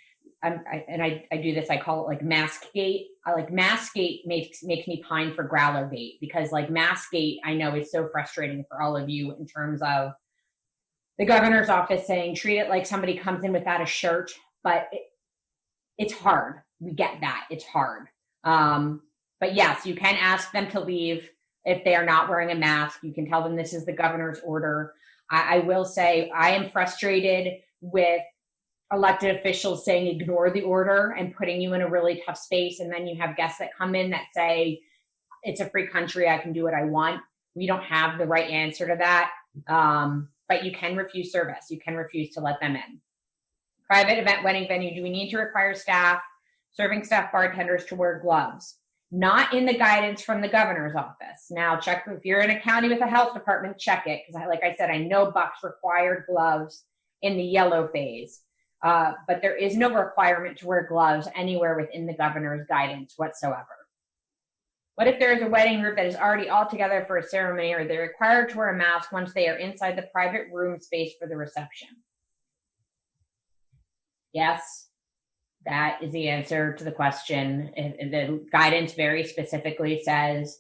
I do this, I call it like mask gate. I like mask gate makes me pine for growler gate, because like mask gate, I know is so frustrating for all of you in terms of the governor's office saying, treat it like somebody comes in without a shirt, but it's hard. We get that, it's hard. But yes, you can ask them to leave if they are not wearing a mask. You can tell them this is the governor's order. I will say I am frustrated with elected officials saying ignore the order and putting you in a really tough space. And then you have guests that come in that say, it's a free country, I can do what I want. We don't have the right answer to that. But you can refuse service. You can refuse to let them in. Private event wedding venue, do we need to require staff, serving staff bartenders to wear gloves? Not in the guidance from the governor's office. Now check, if you're in a county with a health department, check it. Because like I said, I know Bucks required gloves in the yellow phase. But there is no requirement to wear gloves anywhere within the governor's guidance whatsoever. What if there is a wedding group that is already all together for a ceremony, or they're required to wear a mask once they are inside the private room space for the reception? Yes, that is the answer to the question. The guidance very specifically says,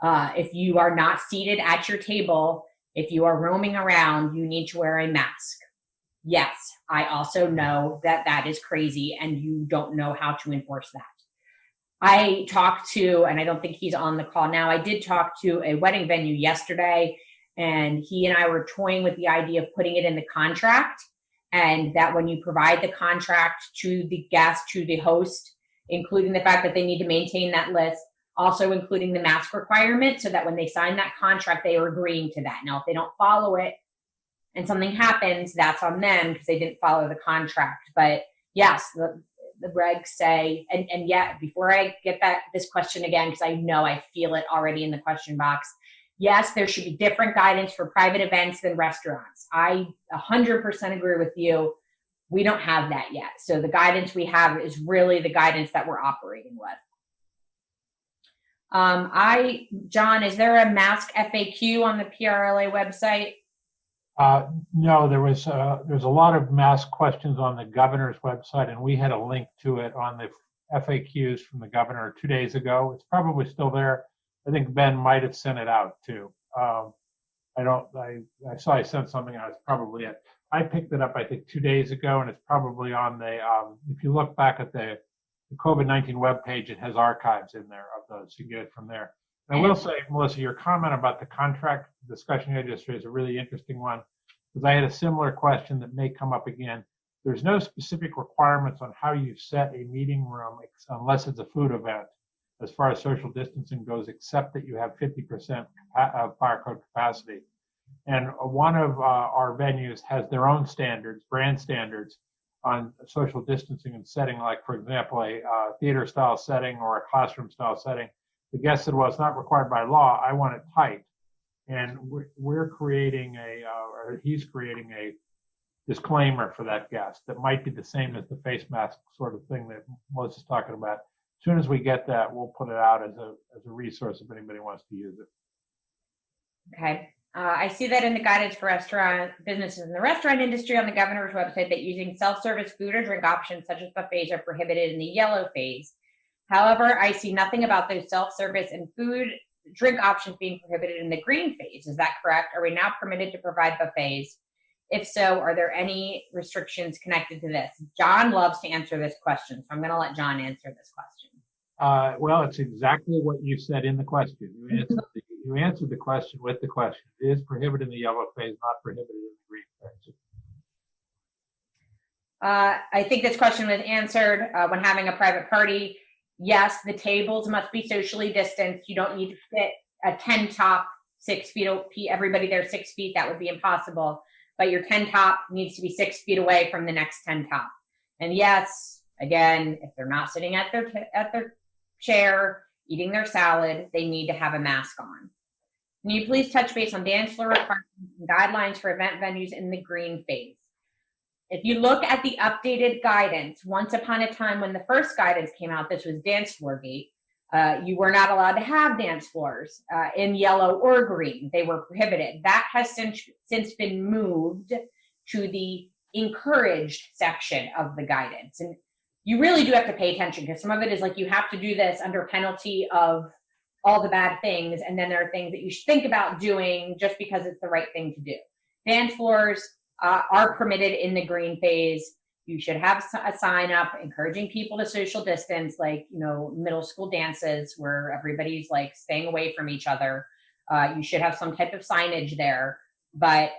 if you are not seated at your table, if you are roaming around, you need to wear a mask. Yes, I also know that that is crazy and you don't know how to enforce that. I talked to, and I don't think he's on the call now, I did talk to a wedding venue yesterday, and he and I were toying with the idea of putting it in the contract, and that when you provide the contract to the guest, to the host, including the fact that they need to maintain that list, also including the mask requirement, so that when they sign that contract, they are agreeing to that. Now, if they don't follow it and something happens, that's on them because they didn't follow the contract. But yes, the regs say, and yet before I get this question again, because I know I feel it already in the question box, yes, there should be different guidance for private events than restaurants. I 100% agree with you. We don't have that yet. So the guidance we have is really the guidance that we're operating with. John, is there a mask FAQ on the PRLA website? No, there's a lot of mask questions on the governor's website, and we had a link to it on the FAQs from the governor 2 days ago. It's probably still there. I think Ben might have sent it out too. I saw I sent something out. It's probably it. I picked it up, I think, 2 days ago, and it's probably on the, if you look back at the COVID-19 webpage, it has archives in there of those. You get it from there. And I will say, Melissa, your comment about the contract discussion you just raised is a really interesting one, because I had a similar question that may come up again. There's no specific requirements on how you set a meeting room unless it's a food event, as far as social distancing goes, except that you have 50% of fire code capacity. And one of our venues has their own standards, brand standards, on social distancing and setting, like, for example, a theater style setting or a classroom style setting. The guest said, well, it's not required by law, I want it tight. And we're creating or he's creating a disclaimer for that guest that might be the same as the face mask sort of thing that Melissa's talking about. As soon as we get that, we'll put it out as a resource if anybody wants to use it. Okay. I see that in the guidance for restaurant businesses in the restaurant industry on the governor's website that using self-service food or drink options such as buffets are prohibited in the yellow phase. However, I see nothing about those self-service and food drink options being prohibited in the green phase. Is that correct? Are we now permitted to provide buffets? If so, are there any restrictions connected to this? John loves to answer this question, so I'm going to let John answer this question. Well, it's exactly what you said in the question. You answered the question with the question. It is prohibited in the yellow phase, not prohibited in the green phase. I think this question was answered when having a private party. Yes, the tables must be socially distanced. You don't need to fit a 10 top 6 feet, everybody there 6 feet. That would be impossible. But your 10 top needs to be 6 feet away from the next 10 top. And yes, again, if they're not sitting at their chair, eating their salad, they need to have a mask on. Can you please touch base on dance floor requirements and guidelines for event venues in the green phase? If you look at the updated guidance, once upon a time when the first guidance came out, this was dance floor gate. You were not allowed to have dance floors in yellow or green. They were prohibited. That has since been moved to the encouraged section of the guidance. And you really do have to pay attention, because some of it is like you have to do this under penalty of all the bad things. And then there are things that you should think about doing just because it's the right thing to do. Dance floors are permitted in the green phase. You should have a sign up encouraging people to social distance, like, middle school dances where everybody's like staying away from each other. You should have some type of signage there, but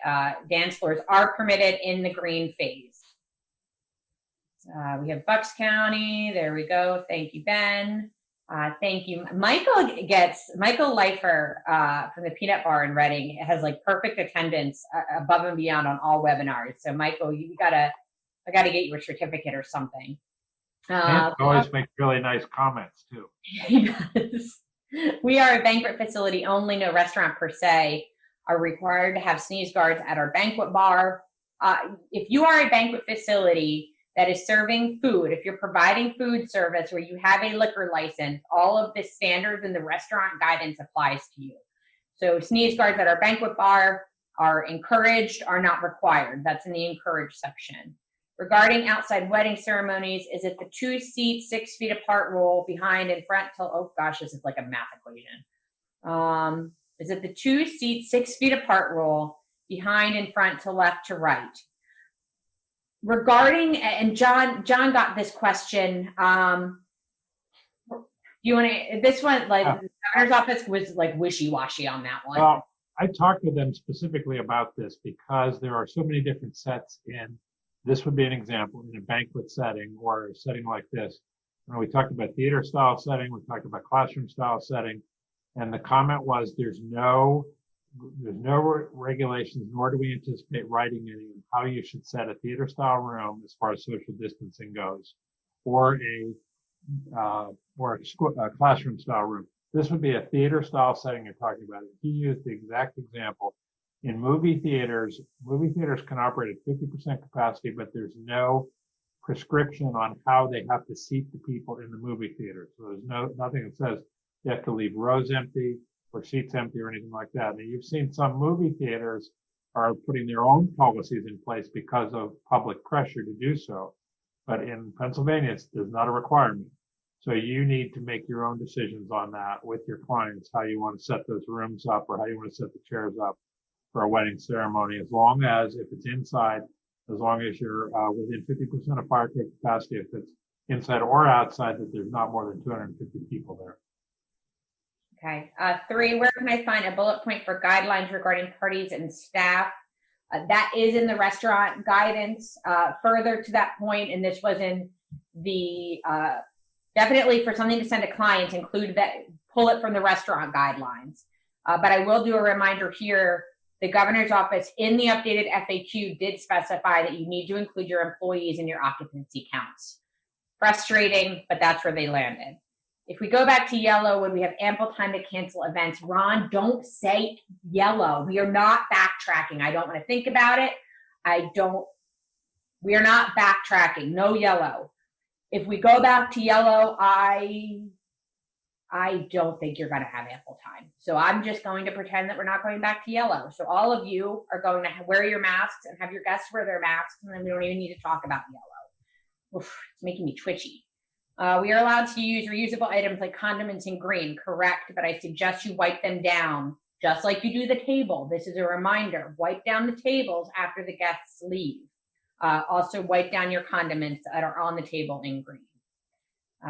dance floors are permitted in the green phase. We have Bucks County. There we go. Thank you, Ben. Thank you. Michael Leifer from the Peanut Bar in Reading has like perfect attendance above and beyond on all webinars. So Michael, I got to get you a certificate or something. Always make really nice comments too. He does. We are a banquet facility only, no restaurant per se. Are required to have sneeze guards at our banquet bar. If you are a banquet facility that is serving food, if you're providing food service where you have a liquor license, all of the standards in the restaurant guidance applies to you. So sneeze guards at our banquet bar are encouraged, are not required. That's in the encouraged section. Regarding outside wedding ceremonies, is it the 2 seats, 6 feet apart rule behind and front till, oh gosh, this is like a math equation. Is it the 2 seats, 6 feet apart rule behind and front to left to right? Regarding, and John got this question. You want to, this one, like the governor's office was like wishy-washy on that one. Well, I talked to them specifically about this because there are so many different sets in. This would be an example in a banquet setting or a setting like this. We talked about theater style setting, we talked about classroom style setting, and the comment was there's no regulations, nor do we anticipate writing any on how you should set a theater style room as far as social distancing goes, or a classroom style room. This would be a theater style setting you're talking about. He used the exact example. In movie theaters can operate at 50% capacity, but there's no prescription on how they have to seat the people in the movie theater. So there's nothing that says you have to leave rows empty or seats empty or anything like that. And you've seen some movie theaters are putting their own policies in place because of public pressure to do so. But in Pennsylvania, there's not a requirement. So you need to make your own decisions on that with your clients, how you want to set those rooms up or how you want to set the chairs up for a wedding ceremony, as long as, if it's inside, as long as you're within 50% of fire capacity, if it's inside or outside, that there's not more than 250 people there. Okay. 3, where can I find a bullet point for guidelines regarding parties and staff? That is in the restaurant guidance. Further to that point, and this was in the, definitely for something to send to clients, include that, pull it from the restaurant guidelines. But I will do a reminder here. The governor's office in the updated FAQ did specify that you need to include your employees in your occupancy counts. Frustrating, but that's where they landed. If we go back to yellow, when we have ample time to cancel events, Ron, don't say yellow. We are not backtracking. I don't want to think about it. We are not backtracking. No yellow. If we go back to yellow, I don't think you're going to have ample time. So I'm just going to pretend that we're not going back to yellow. So all of you are going to wear your masks and have your guests wear their masks, and then we don't even need to talk about yellow. Oof, it's making me twitchy. We are allowed to use reusable items like condiments in green, correct, but I suggest you wipe them down, just like you do the table. This is a reminder. Wipe down the tables after the guests leave. Also wipe down your condiments that are on the table in green.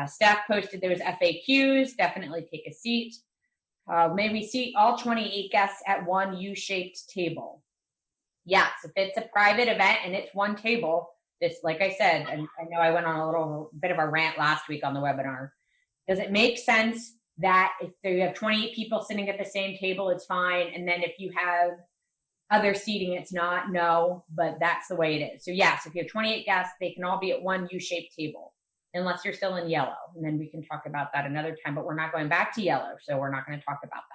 Staff posted those FAQs. Definitely take a seat. May we seat all 28 guests at one U-shaped table? Yes, if it's a private event and it's one table, this, like I said, and I know I went on a little bit of a rant last week on the webinar. Does it make sense that if you have 28 people sitting at the same table, it's fine, and then if you have other seating, it's not? No, but that's the way it is. So yes, if you have 28 guests, they can all be at one U-shaped table, unless you're still in yellow, and then we can talk about that another time, but we're not going back to yellow, so we're not going to talk about that.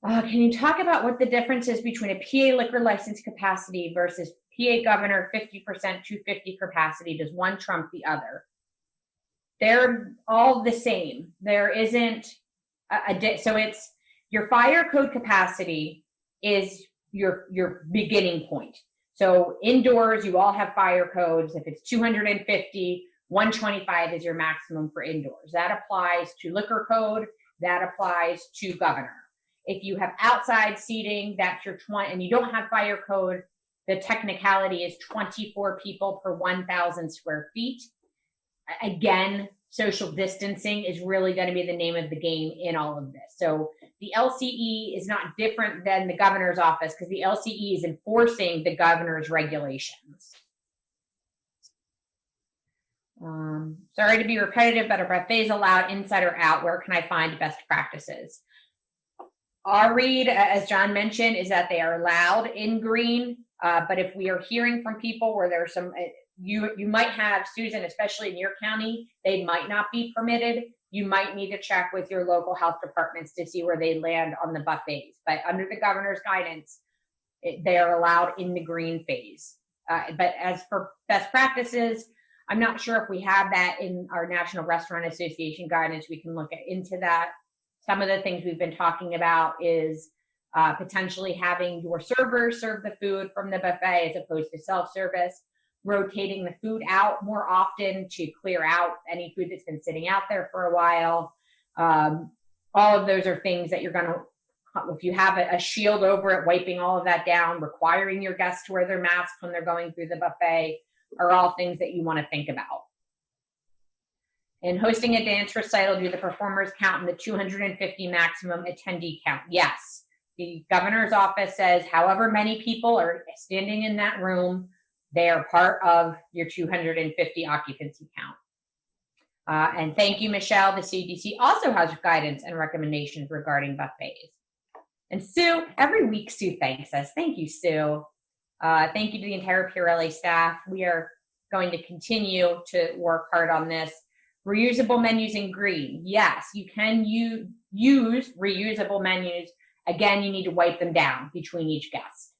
Can you talk about what the difference is between a PA liquor license capacity versus PA governor 50%, 250 capacity? Does one trump the other? They're all the same. There isn't so it's your fire code capacity is your beginning point. So indoors, you all have fire codes. If it's 250, 125 is your maximum for indoors. That applies to liquor code. That applies to governor. If you have outside seating, that's your 20, and you don't have fire code, the technicality is 24 people per 1,000 square feet. Again, social distancing is really going to be the name of the game in all of this. So the LCE is not different than the governor's office because the LCE is enforcing the governor's regulations. Sorry to be repetitive, but are buffets allowed inside or out? Where can I find best practices? Our read, as John mentioned, is that they are allowed in green, but if we are hearing from people where there's some, you might have, Susan, especially in your county, they might not be permitted. You might need to check with your local health departments to see where they land on the buffets. But under the governor's guidance, they are allowed in the green phase. But as for best practices, I'm not sure if we have that in our National Restaurant Association guidance. We can look into that. Some of the things we've been talking about is potentially having your servers serve the food from the buffet as opposed to self-service, rotating the food out more often to clear out any food that's been sitting out there for a while. All of those are things that you're going to, if you have a shield over it, wiping all of that down, requiring your guests to wear their masks when they're going through the buffet, are all things that you want to think about. In hosting a dance recital, do the performers count in the 250 maximum attendee count? Yes. The governor's office says however many people are standing in that room, they are part of your 250 occupancy count. And thank you, Michelle. The CDC also has guidance and recommendations regarding buffets. And Sue, every week Sue thanks us. Thank you, Sue. Thank you to the entire PRLA staff. We are going to continue to work hard on this. Reusable menus in green. Yes, you can use reusable menus. Again, you need to wipe them down between each guest,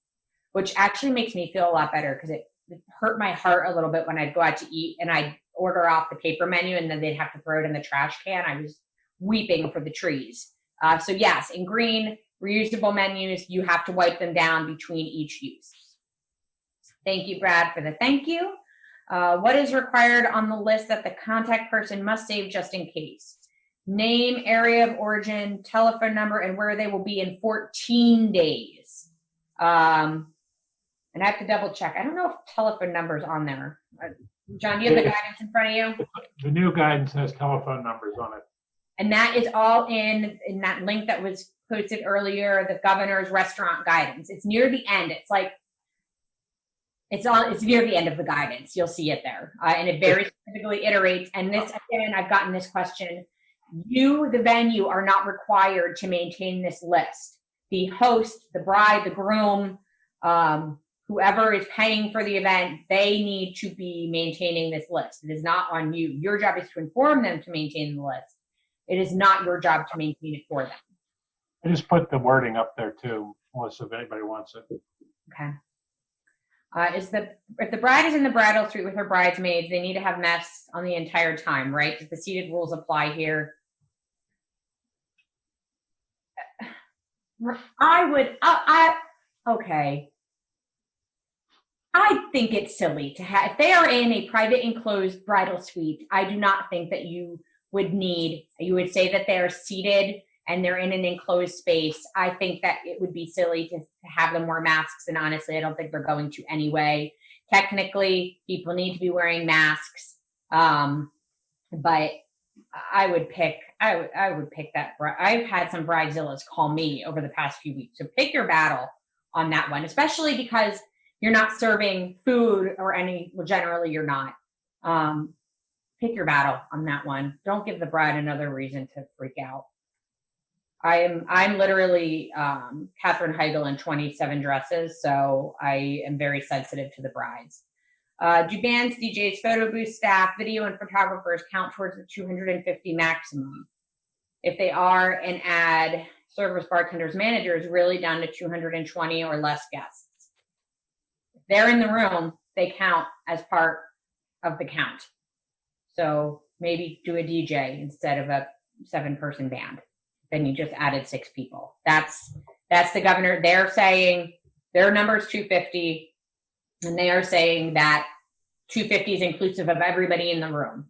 which actually makes me feel a lot better because it hurt my heart a little bit when I'd go out to eat and I'd order off the paper menu and then they'd have to throw it in the trash can. I was weeping for the trees. So yes, in green, reusable menus, you have to wipe them down between each use. Thank you, Brad, for the thank you. What is required on the list that the contact person must save just in case? Name, area of origin, telephone number, and where they will be in 14 days. And I have to double check. I don't know if telephone number's on there. John, do you have the guidance in front of you? The new guidance has telephone numbers on it. And that is all in that link that was posted earlier, the governor's restaurant guidance. It's near the end. It's like, it's near the end of the guidance. You'll see it there. And it very specifically iterates. And this, again, I've gotten this question. You, the venue, are not required to maintain this list. The host, the bride, the groom, whoever is paying for the event, they need to be maintaining this list. It is not on you. Your job is to inform them to maintain the list. It is not your job to maintain it for them. I just put the wording up there too, Melissa, if anybody wants it. Okay. If the bride is in the bridal suite with her bridesmaids, they need to have masks on the entire time, right? Does the seated rules apply here? Okay. I think it's silly to have, if they are in a private enclosed bridal suite, I do not think that you would say that they are seated and they're in an enclosed space. I think that it would be silly to have them wear masks, and honestly, I don't think they're going to anyway. Technically, people need to be wearing masks, but I would pick that. I've had some bridezillas call me over the past few weeks, so pick your battle on that one, especially because you're not serving food or well, generally you're not. pick your battle on that one. Don't give the bride another reason to freak out. I'm literally Katherine Heigl in 27 dresses, so I am very sensitive to the brides. Do bands, DJs, photo booth staff, video, and photographers count towards the 250 maximum? If they are, and add servers, bartenders, managers, really down to 220 or less guests. If they're in the room, they count as part of the count. So maybe do a DJ instead of a 7-person band. Then you just added 6 people. That's the governor. They're saying their number is 250, and they are saying that 250 is inclusive of everybody in the room.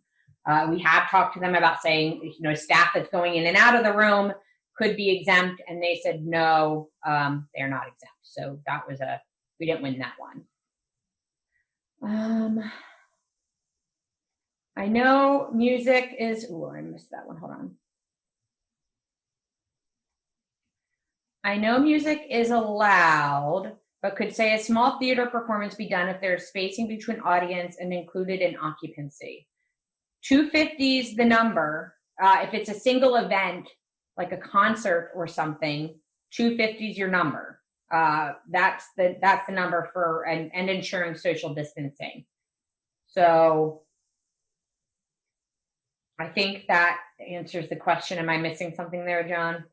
We have talked to them about saying, staff that's going in and out of the room could be exempt, and they said no, they're not exempt. So that was we didn't win that one. I know music is. Oh, I missed that one. Hold on. I know music is allowed, but could say a small theater performance be done if there's spacing between audience and included in occupancy? 250 is the number. If it's a single event, like a concert or something, 250 is your number. That's the number for and ensuring social distancing. So I think that answers the question. Am I missing something there, John?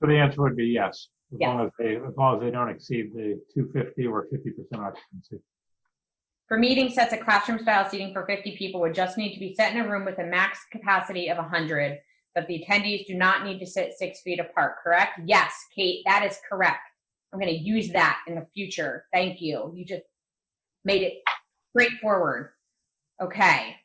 So the answer would be yes, as Yes. long as they don't exceed the 250 or 50% occupancy. For meeting sets, a classroom-style seating for 50 people would just need to be set in a room with a max capacity of 100, but the attendees do not need to sit 6 feet apart, correct? Yes, Kate, that is correct. I'm going to use that in the future. Thank you. You just made it straightforward. Okay.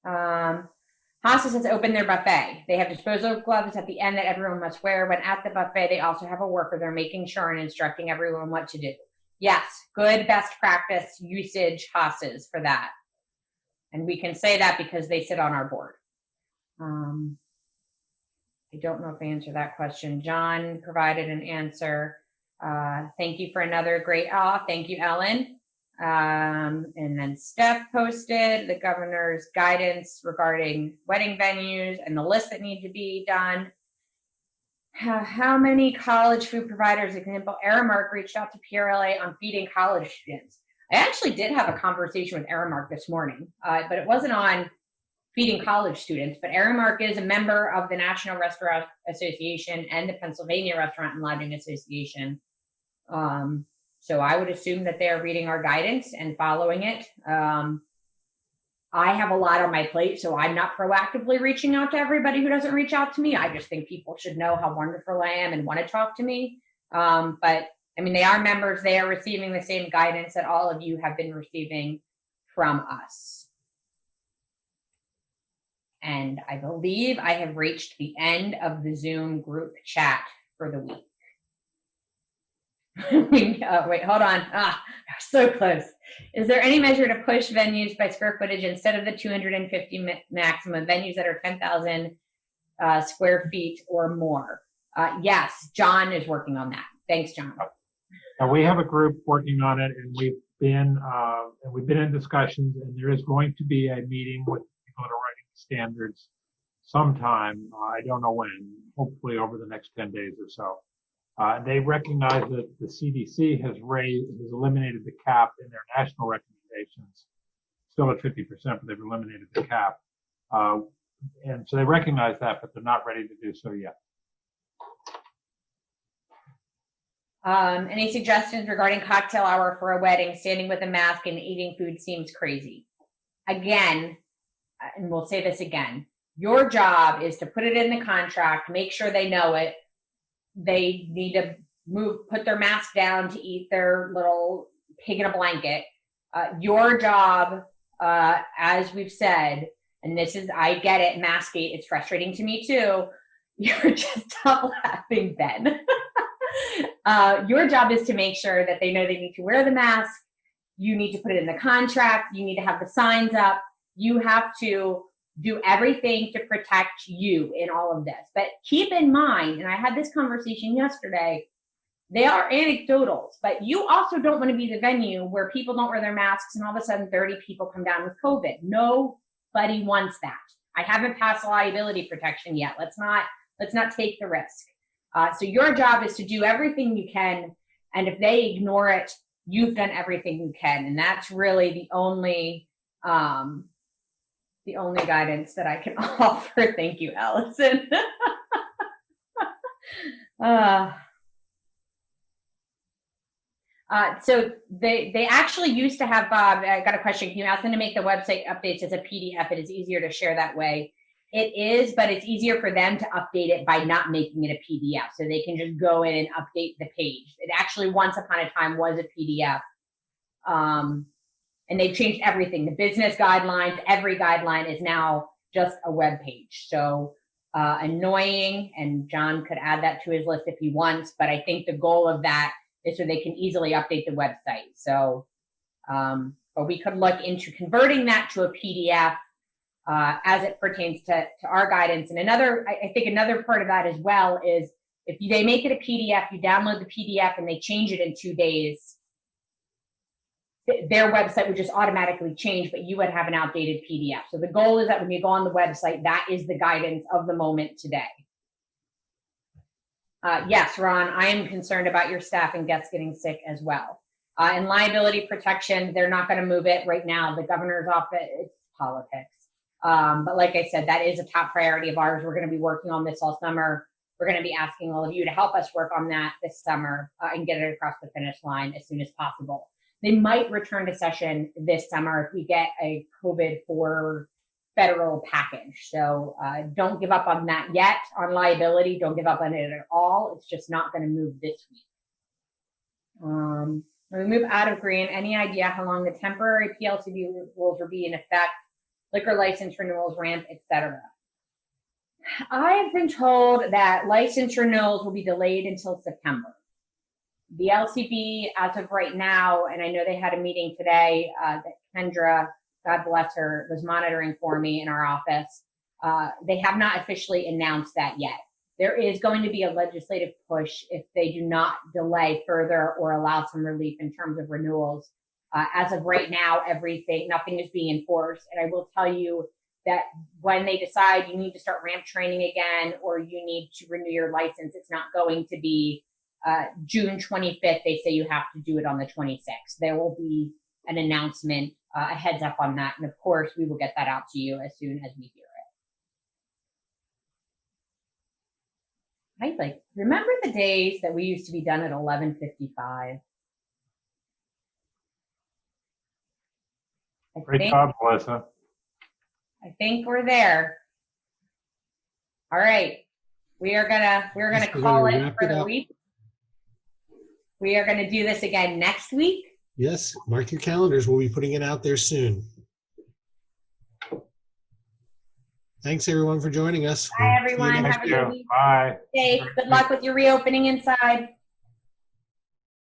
Hostas has opened their buffet. They have disposable gloves at the end that everyone must wear. When at the buffet, they also have a worker. They're making sure and instructing everyone what to do. Yes, good best practice usage Hostas for that. And we can say that because they sit on our board. I don't know if I answered that question. John provided an answer. Thank you for another great, thank you, Ellen. And then Steph posted the governor's guidance regarding wedding venues and the list that need to be done. How many college food providers, example, Aramark reached out to PRLA on feeding college students. I actually did have a conversation with Aramark this morning, but it wasn't on feeding college students, but Aramark is a member of the National Restaurant Association and the Pennsylvania Restaurant and Lodging Association. So I would assume that they are reading our guidance and following it. I have a lot on my plate, so I'm not proactively reaching out to everybody who doesn't reach out to me. I just think people should know how wonderful I am and want to talk to me. But I mean, they are members. They are receiving the same guidance that all of you have been receiving from us. And I believe I have reached the end of the Zoom group chat for the week. Wait, hold on. So close. Is there any measure to push venues by square footage instead of the 250 maximum venues that are 10,000 square feet or more? Yes, John is working on that. Thanks, John. We have a group working on it, and we've been in discussions, and there is going to be a meeting with people that are writing the standards sometime. I don't know when. Hopefully over the next 10 days or so. They recognize that the CDC has eliminated the cap in their national recommendations, still at 50%, but they've eliminated the cap. And so they recognize that, but they're not ready to do so yet. Any suggestions regarding cocktail hour for a wedding? Standing with a mask and eating food seems crazy. Again, and we'll say this again, your job is to put it in the contract, make sure they know it. They need to put their mask down to eat their little pig in a blanket. Your job, as we've said, and this is, I get it, Maskate, it's frustrating to me too. You're just stop laughing, Ben. Your job is to make sure that they know they need to wear the mask. You need to put it in the contract. You need to have the signs up. You have to do everything to protect you in all of this. But keep in mind, and I had this conversation yesterday, they are anecdotals, but you also don't want to be the venue where people don't wear their masks and all of a sudden 30 people come down with COVID. No, Everybody wants that. I haven't passed liability protection yet. Let's not take the risk. So your job is to do everything you can, and if they ignore it, you've done everything you can, and that's really the only guidance that I can offer. Thank you, Allison. So they actually used to have, I got a question. Can you ask them to make the website updates as a PDF? It is easier to share that way. It is, but it's easier for them to update it by not making it a PDF. So they can just go in and update the page. It actually once upon a time was a PDF. And they've changed everything. The business guidelines, every guideline is now just a web page. So annoying, and John could add that to his list if he wants, but I think the goal of that is so they can easily update the website. So, but we could look into converting that to a PDF as it pertains to our guidance. And I think another part of that as well is if they make it a PDF, you download the PDF and they change it in 2 days, their website would just automatically change, but you would have an outdated PDF. So the goal is that when you go on the website, that is the guidance of the moment today. Yes, Ron, I am concerned about your staff and guests getting sick as well. And liability protection, they're not going to move it right now. The governor's office, it's politics. But like I said, that is a top priority of ours. We're going to be working on this all summer. We're going to be asking all of you to help us work on that this summer and get it across the finish line as soon as possible. They might return to session this summer if we get a COVID-4 federal package. So don't give up on that yet. On liability, don't give up on it at all. It's just not going to move this week. When we move out of green, any idea how long the temporary PLCB rules will be in effect, liquor license renewals, ramp, etc.? I've been told that license renewals will be delayed until September. The LCB, as of right now, and I know they had a meeting today that Kendra, God bless her, was monitoring for me in our office. They have not officially announced that yet. There is going to be a legislative push if they do not delay further or allow some relief in terms of renewals. As of right now, nothing is being enforced. And I will tell you that when they decide you need to start ramp training again or you need to renew your license, it's not going to be June 25th. They say you have to do it on the 26th. There will be an announcement, a heads up on that. And of course, we will get that out to you as soon as we hear it. Remember the days that we used to be done at 11:55? Great job, Melissa. I think we're there. All right. We're gonna call it for the week. We are gonna do this again next week. Yes, mark your calendars. We'll be putting it out there soon. Thanks, everyone, for joining us. Bye, everyone. Have a good week. Bye. Safe. Good luck with your reopening inside.